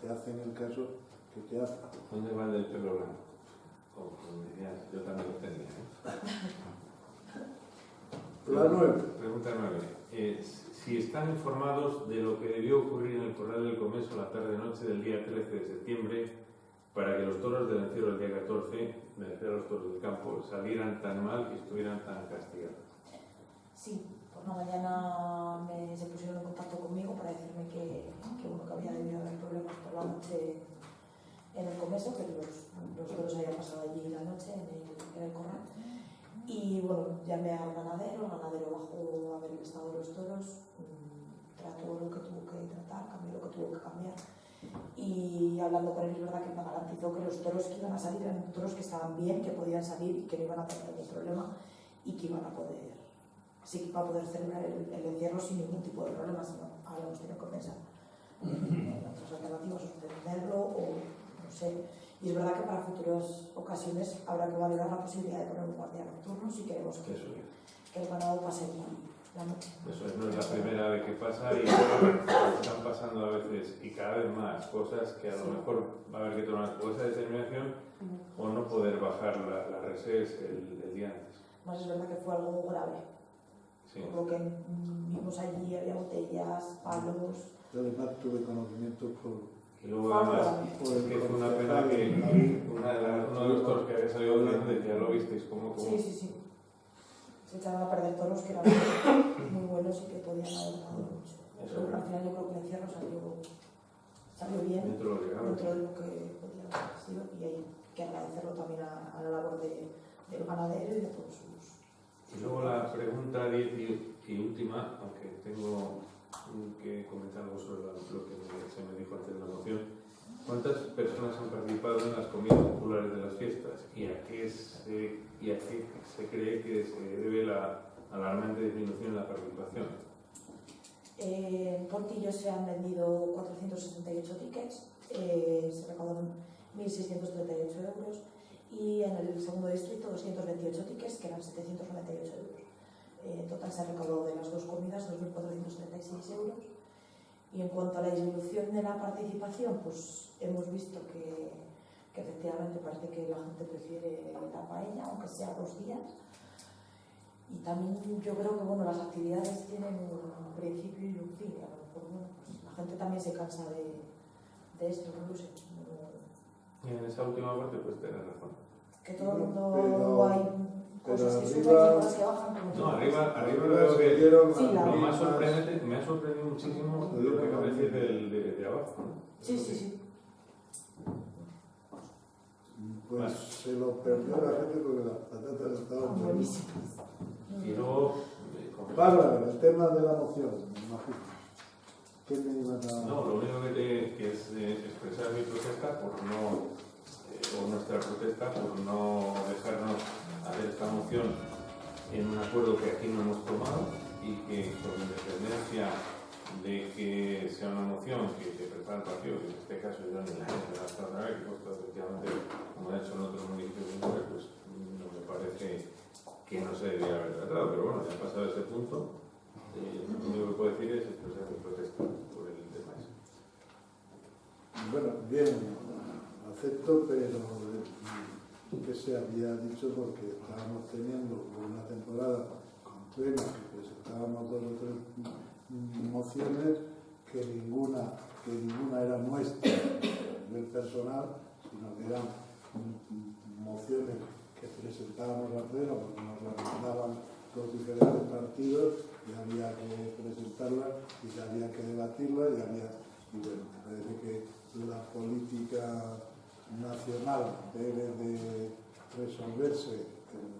Te hacen el caso que te hacen. ¿Dónde va el del pelo blanco? Como decías, yo también lo tenía. La 9. Pregunta 9. Si están informados de lo que debió ocurrir en el Corral del Comeso la tarde-noche del día 13 de septiembre para que los toros del encierro del día 14, me refiero a los toros del campo, salieran tan mal y estuvieran tan castigados. Sí, por la mañana se pusieron en contacto conmigo para decirme que había debido haber problemas por la noche en el Comeso, que los toros habían pasado allí la noche en el corral. Y bueno, llamé al ganadero, el ganadero bajó a ver el estado de los toros, trató lo que tuvo que tratar, cambió lo que tuvo que cambiar. Y hablando con él, es verdad que me garantizó que los toros que iban a salir eran toros que estaban bien, que podían salir y que no iban a tener ningún problema y que iban a poder, sí que iba a poder celebrar el encierro sin ningún tipo de problema, sino ahora hemos tenido que pensar en otras alternativas, o suspenderlo o no sé. Y es verdad que para futuras ocasiones habrá que valorar la posibilidad de poner un guardia nocturno si queremos que el ganado pase la noche. Eso no es la primera vez que pasa y están pasando a veces y cada vez más cosas que a lo mejor va a haber que tomar esa determinación o no poder bajar las reses el día antes. Más es verdad que fue algo grave. Sí. Por lo que vimos allí, había botellas, palos. Yo además tuve conocimiento por... Y luego además es que es una pena que uno de los toros que había salido grande, ya lo visteis como... Sí. Se echaron a perder toros que eran muy buenos y que podían haber dado mucho. Pero al final yo creo que el encierro salió bien dentro de lo que podía haber sido, y hay que agradecerlo también a la labor del ganadero y de todos sus... Y luego la pregunta 10 y última, aunque tengo que comentar algo sobre lo que se me dijo antes de la moción. ¿Cuántas personas han participado en las comidas populares de las fiestas? ¿Y a qué se cree que se debe la alarmante disminución en la participación? En Portillo se han vendido 468 tickets, se recaudaron 1.638 euros, y en el segundo distrito 228 tickets, que eran 798 euros. En total se ha recaudado de las dos comidas 2.436 euros. Y en cuanto a la disminución de la participación, pues hemos visto que efectivamente parece que la gente prefiere la paella, aunque sea 2 días. Y también yo creo que las actividades tienen un principio y un fin, y a lo mejor pues la gente también se cansa de esto, no lo sé. Y en esa última parte pues tenés razón. Que todo el mundo hay cosas que suben y cosas que bajan. No, arriba veo que sí, lo más sorprendente, me ha sorprendido muchísimo lo que aparece de abajo, ¿no? Sí. Pues se lo perdió la gente porque las patatas estaban buenísimas. Y luego... Bárbara, el tema de la moción, me imagino. ¿Qué me ibas a...? No, lo único que es expresar mi protesta por no... o nuestra protesta por no dejarnos hacer esta moción en un acuerdo que aquí no hemos tomado y que con independencia de que sea una moción que prepara el partido, que en este caso yo ni la gente de la Estrada, que efectivamente, como ha hecho en otros municipios, pues no me parece que no se debería haber tratado, pero bueno, ya ha pasado ese punto, lo único que puedo decir es expresar mi protesta por el tema ese. Bueno, bien, acepto, pero que se había dicho porque estábamos teniendo una temporada completa que presentábamos 2 o 3 mociones que ninguna era nuestra del personal, sino que eran mociones que presentábamos al pleno porque nos las mandaban los diferentes partidos y había que presentarlas y había que debatirlas y bueno, me parece que la política nacional debe de resolverse en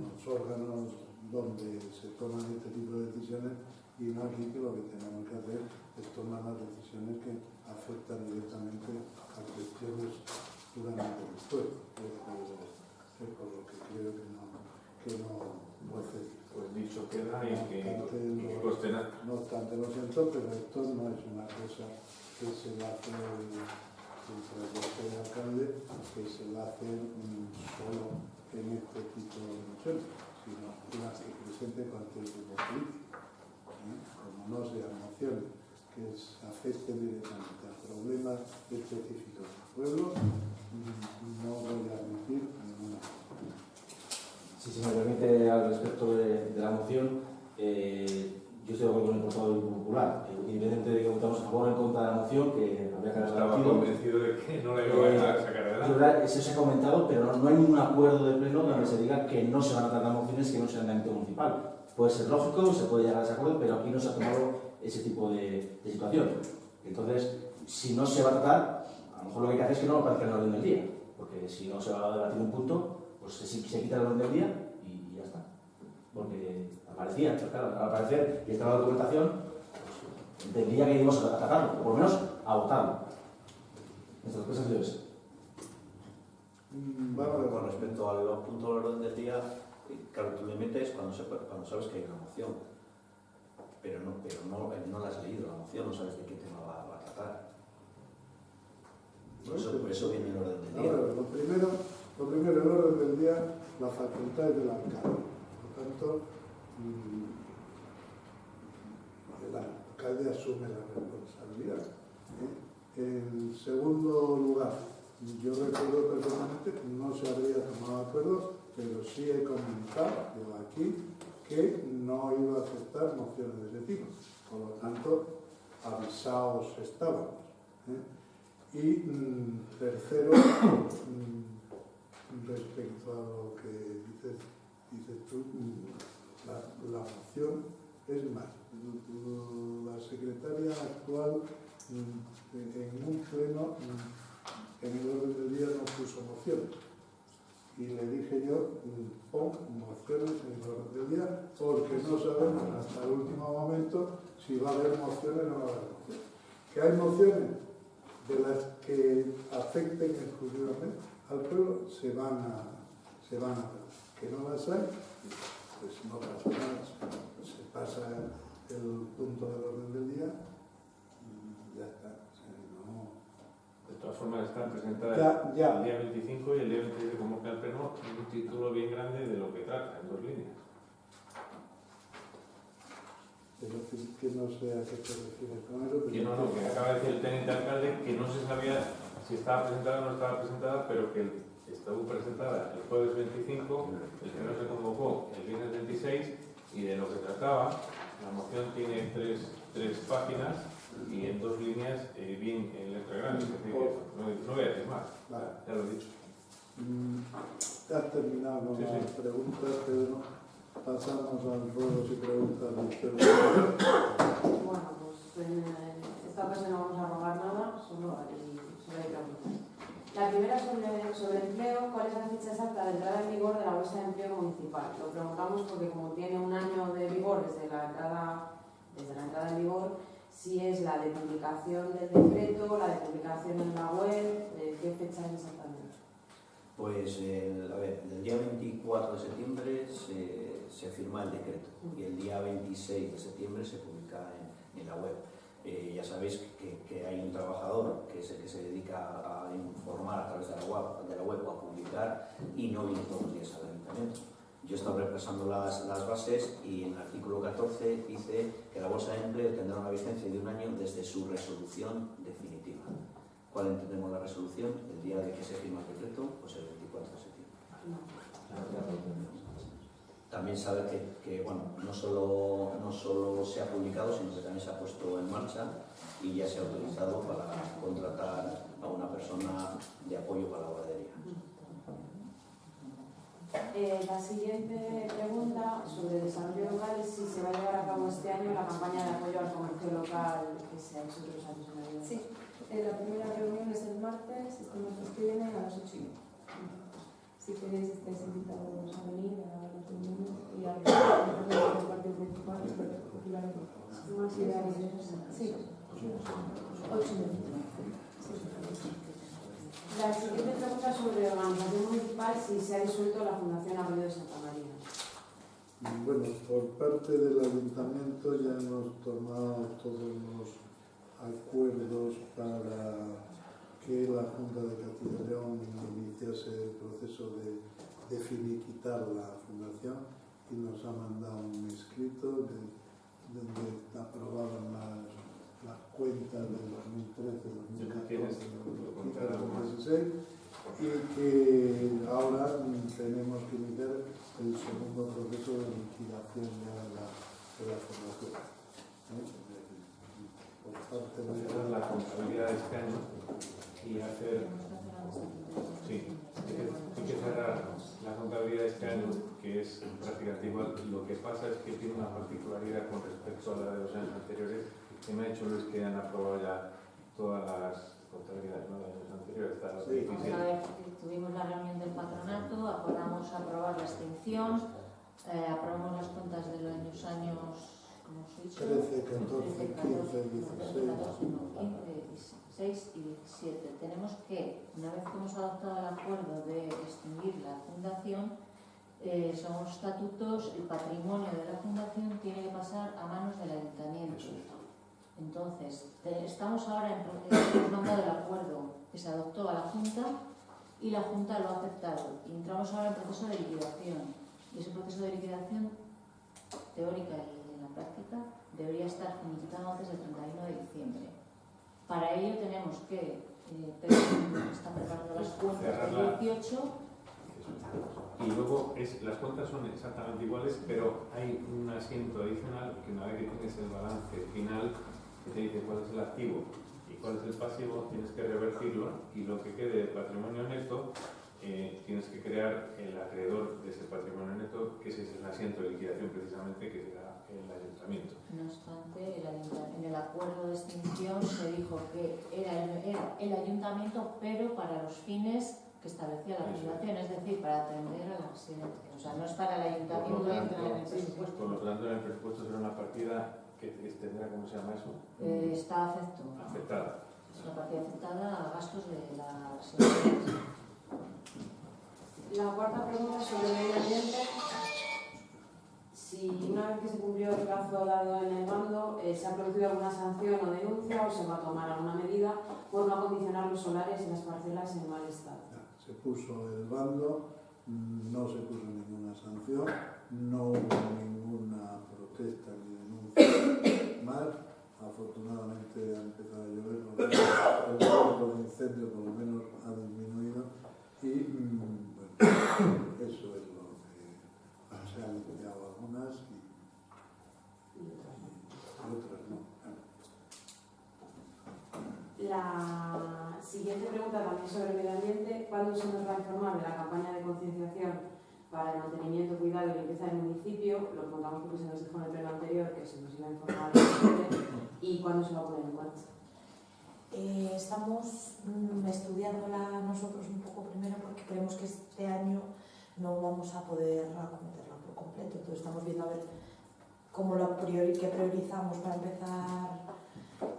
los órganos donde se toman este tipo de decisiones y no aquí, que lo que tenemos que hacer es tomar las decisiones que afectan directamente a cuestiones puramente del pueblo. Es por lo que creo que no procede. Pues dicho queda y que coste nada. No obstante, lo siento, pero esto no es una cosa que se la hace el alcalde, que se la hace solo en este tipo de mociones, sino las que presente cualquier grupo político. Como no sean mociones que afecten directamente a problemas específicos del pueblo, no voy a admitir ninguna. Si se me permite, al respecto de la moción, yo estoy de acuerdo con el portavoz del Grupo Popular. Independientemente de que votamos a favor o en contra de la moción, que habría que Estaba debatido. convencido de que no la iba a sacar adelante. Yo creo que eso se ha comentado, pero no hay ningún acuerdo de pleno donde se diga que no se van a tratar mociones que no sean de ámbito municipal. Puede ser lógico, se puede llegar a ese acuerdo, pero aquí no se ha tomado ese tipo de situación. Entonces, si no se va a tratar, a lo mejor lo que hay que hacer es que no aparezca en el orden del día, porque si no se va a debatir un punto, pues se quita el orden del día y ya está. Porque aparecía, pero claro, al aparecer y estaba la documentación, pues entendía que íbamos a tratarlo, o por lo menos a votarlo. Nuestra respuesta es esa. Bueno, Con respecto al punto del orden del día, claro, tú le metes cuando sabes que hay una moción, pero no la has leído la moción, no sabes de qué tema va a tratar. Por eso viene el orden del día. lo primero, el orden del día, la facultad es del alcalde. Por tanto, el alcalde asume la responsabilidad. En segundo lugar, yo recuerdo personalmente, no se habría tomado acuerdo, pero sí he comentado yo aquí que no iba a aceptar mociones de ese tipo. Por lo tanto, avisados estábamos. Y tercero, respecto a lo que dices tú, la moción es más. La secretaria actual en un pleno en el orden del día no puso mociones. Y le dije yo, pon mociones en el orden del día porque no sabemos hasta el último momento si va a haber mociones o no va a haber mociones. Que hay mociones de las que afecten exclusivamente al pueblo, se van a ver. Que no las hay, pues no pasa nada. Se pasa el punto del orden del día y ya está. O sea, De todas formas, están presentadas Ya. el día 25 y el día 26 se convoca el pleno un título bien grande de lo que trata, en 2 líneas. Pero que no sé a qué te refieres con eso. Que que acaba de decir el teniente alcalde que no se sabía si estaba presentada o no estaba presentada, pero que estuvo presentada el jueves 25, el pleno se convocó el viernes 26 y de lo que trataba, la moción tiene tres páginas y en 2 líneas, bien en letra grande, es decir, no voy a decir más, Vale. ya lo he dicho. Has terminado con las preguntas, Pedro. Pasamos a los ruegos y preguntas del Pedro. Bueno, pues en esta ocasión no vamos a rogar nada, solo hay preguntas. La primera sobre empleo, ¿cuál es la fecha exacta de entrada en vigor de la bolsa de empleo municipal? Lo preguntamos porque como tiene un año de vigor desde la entrada en vigor, si es la de publicación del decreto, la de publicación en la web, ¿qué fecha es exactamente? Pues, el día 24 de septiembre se firma el decreto y el día 26 de septiembre se publica en la web. Ya sabéis que hay un trabajador que es el que se dedica a informar a través de la web o a publicar y no viene todos los días al ayuntamiento. Yo he estado repasando las bases y en el artículo 14 dice que la bolsa de empleo tendrá una vigencia de 1 año desde su resolución definitiva. ¿Cuál entendemos la resolución? El día de que se firma el decreto, pues el 24 de septiembre. También sabe que bueno, no solo se ha publicado, sino que también se ha puesto en marcha y ya se ha autorizado para contratar a una persona de apoyo para la guardería. La siguiente pregunta sobre desarrollo local es si se va a llevar a cabo este año la campaña de apoyo al comercio local que se ha hecho otros años en la vida. Sí, la primera reunión es el martes, este martes que viene a las 8:30. Si queréis, estáis invitados a venir a la reunión y a la parte principal. Sí, 8:30. La siguiente pregunta sobre organización municipal, si se ha disuelto la Fundación Arroyo de Santa María. Bueno, por parte del ayuntamiento ya hemos tomado todos los acuerdos para que la Junta de Castilla y León iniciase el proceso de finiquitar la fundación y nos ha mandado un escrito donde aprobaban las cuentas del 2013, 2014, 2016 y que ahora tenemos que iniciar el el segundo proceso de liquidación ya de la formación. Por parte de Hacer la contabilidad de este año y hacer... Sí, hay que cerrar la contabilidad de este año, que es prácticamente igual. Lo que pasa es que tiene una particularidad con respecto a la de los años anteriores, que me ha hecho Luis que han aprobado ya todas las contabilidades, ¿no?, de los años anteriores. Hasta los 16. Una vez que tuvimos la reunión del patronato, acordamos aprobar la extinción, aprobamos las cuentas de los años, ¿cómo se dice? 13, 14, 15, 16. 16 y 17. Tenemos que, una vez que hemos adoptado el acuerdo de extinguir la fundación, son estatutos, el patrimonio de la fundación tiene que pasar a manos del ayuntamiento. Entonces, estamos ahora hemos mandado el acuerdo que se adoptó a la Junta y la Junta lo ha aceptado. Y entramos ahora en proceso de liquidación. Y ese proceso de liquidación teórica y en la práctica debería estar finiquitado antes del 31 de diciembre. Para ello tenemos que está preparando las cuentas del 18. Y luego las cuentas son exactamente iguales, pero hay un asiento adicional que una vez que tienes el balance final, que te dice cuál es el activo y cuál es el pasivo, tienes que revertirlo y lo que quede de patrimonio neto, tienes que crear el acreedor de ese patrimonio neto, que ese es el asiento de liquidación precisamente, que será el ayuntamiento. No obstante, en el acuerdo de extinción se dijo que era el ayuntamiento, pero para los fines que establecía la fundación, es decir, para atender a la residencia. O sea, no es para el ayuntamiento, entra en el presupuesto. Por lo tanto, en el presupuesto será una partida que tendrá, ¿cómo se llama eso? Está afectada. Es una partida afectada a gastos de la residencia. La cuarta pregunta es sobre el medio ambiente. Si una vez que se cumplió el plazo dado en el bando, se ha producido alguna sanción o denuncia o se va a tomar alguna medida por no acondicionar los solares y las parcelas en mal estado. Se puso el bando, no se puso ninguna sanción, no hubo ninguna protesta ni denuncia más. Afortunadamente ha empezado a llover, el riesgo de incendio por lo menos ha disminuido y bueno, eso es lo que se han limpiado algunas y otras no. La siguiente pregunta también sobre el medio ambiente: ¿cuándo se nos va a informar de la campaña de concienciación para el mantenimiento, cuidado y limpieza del municipio? Lo preguntamos porque se nos dijo en el pleno anterior que se nos iba a informar y cuándo se va a poner en marcha. Estamos estudiándola nosotros un poco primero porque creemos que este año no vamos a poder acometerla por completo. Entonces estamos viendo a ver cómo qué priorizamos para empezar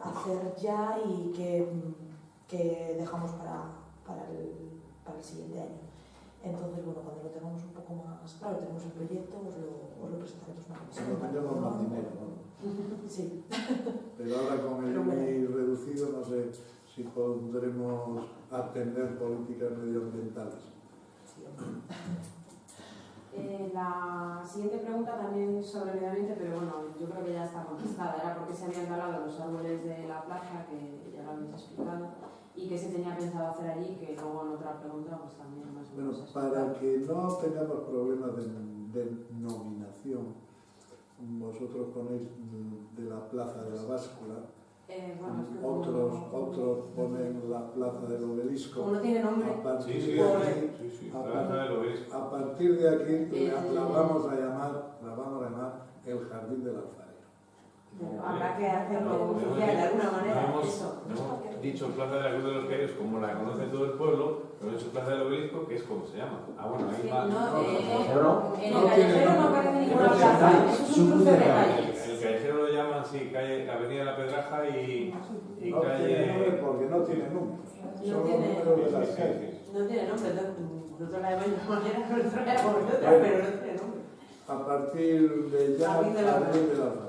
a hacer ya y qué dejamos para el siguiente año. Entonces, bueno, cuando lo tengamos un poco más claro, tenemos el proyecto, os lo presentaremos una vez. No tengamos más dinero, ¿no? Sí. Pero ahora con el IMI reducido no sé si podremos atender políticas medioambientales. Sí, La siguiente pregunta también es sobre el medio ambiente, pero bueno, yo creo que ya está contestada. Era porque se habían talado los árboles de la plaza, que ya lo habéis explicado, y qué se tenía pensado hacer allí, que luego en otra pregunta pues también más o menos. Bueno, para que no tengamos problemas de nominación, vosotros ponéis de la plaza de la báscula, Bueno, es que otros ponen la plaza del obelisco. Como no tiene nombre. A partir Sí, de aquí, plaza del obelisco. a partir de aquí la vamos a llamar el Jardín del Alfarero. Habrá que hacerlo oficial de alguna manera. No Eso. hemos dicho Plaza de la Cruz de los Caídos como la conoce todo el pueblo, pero hemos dicho Plaza del Obelisco, que es como se llama. Ah, bueno, ahí Sí, va. en el callejero no aparece ninguna plaza. Eso es un cruce de calles. El callejero lo llaman, sí, calle, Avenida La Pedraja y No tiene nombre calle... porque no tiene números. No Son tiene. números de las Sí, sí, calles. sí. No tiene nombre. Nosotros la llamamos de manera, nosotros la llamamos de otra, pero no tiene nombre. A partir de ya, Jardín del Alfarero. Jardín del Alfarero.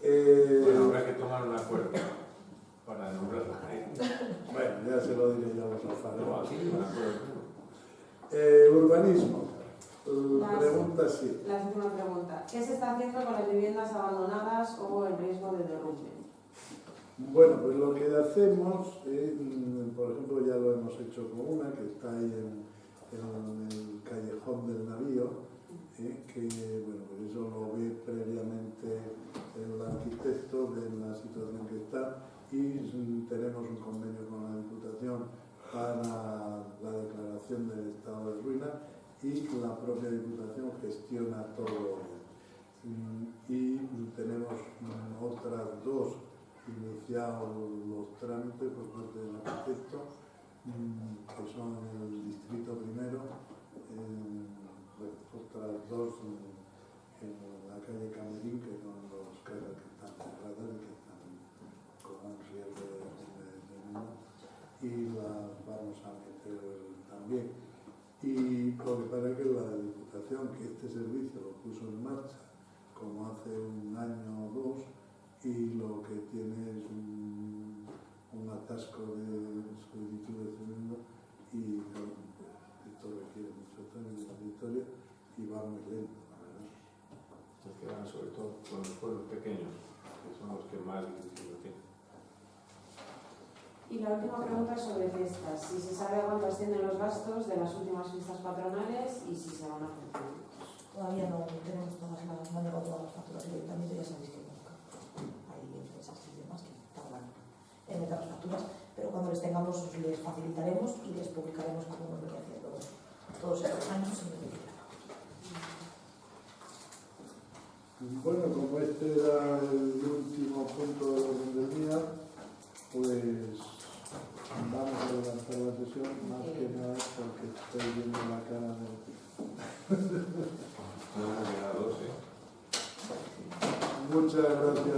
Bueno, habrá que tomar un acuerdo para nombrarla. Bueno, ya se lo diré yo a los No, alfareros. así, un acuerdo. Urbanismo. Pregunta sí. La última pregunta. ¿Qué se está haciendo con las viviendas abandonadas o el riesgo de derrumbe? Bueno, pues lo que hacemos, por ejemplo, ya lo hemos hecho con una que está ahí en el callejón del navío, que bueno, pues eso lo ve previamente el arquitecto de la situación que está, y tenemos un convenio con la Diputación para la declaración del estado de ruina, y la propia Diputación gestiona todo. Y tenemos otras dos iniciados los trámites por parte del arquitecto, que son en el distrito primero, otras dos en la calle Camerín, que son los casas que están cerradas y que están con riesgo de nada, y las vamos a meter también. Y lo que pasa es que la Diputación, que este servicio lo puso en marcha como hace un año o dos, y lo que tiene es un atasco de solicitudes tremendo, y bueno, esto requiere mucho trámite de historia y va muy lento, la verdad. Se quedan sobre todo con los pueblos pequeños, que son los que más difícil lo tienen. Y la última pregunta es sobre fiestas. Si se sabe a cuánto ascienden los gastos de las últimas fiestas patronales y si se van a hacer públicos. Todavía no tenemos todas las, no han llegado todas las facturas del ayuntamiento, ya sabéis que nunca hay empresas y demás que tardan en meter las facturas, pero cuando les tengamos les facilitaremos y les publicaremos como hemos venido haciendo todos estos años sin ningún problema. Bueno, como este era el último punto de orden del día, pues vamos a adelantar la sesión, más que nada porque estoy viendo la cara de... No hemos llegado, sí. Muchas gracias.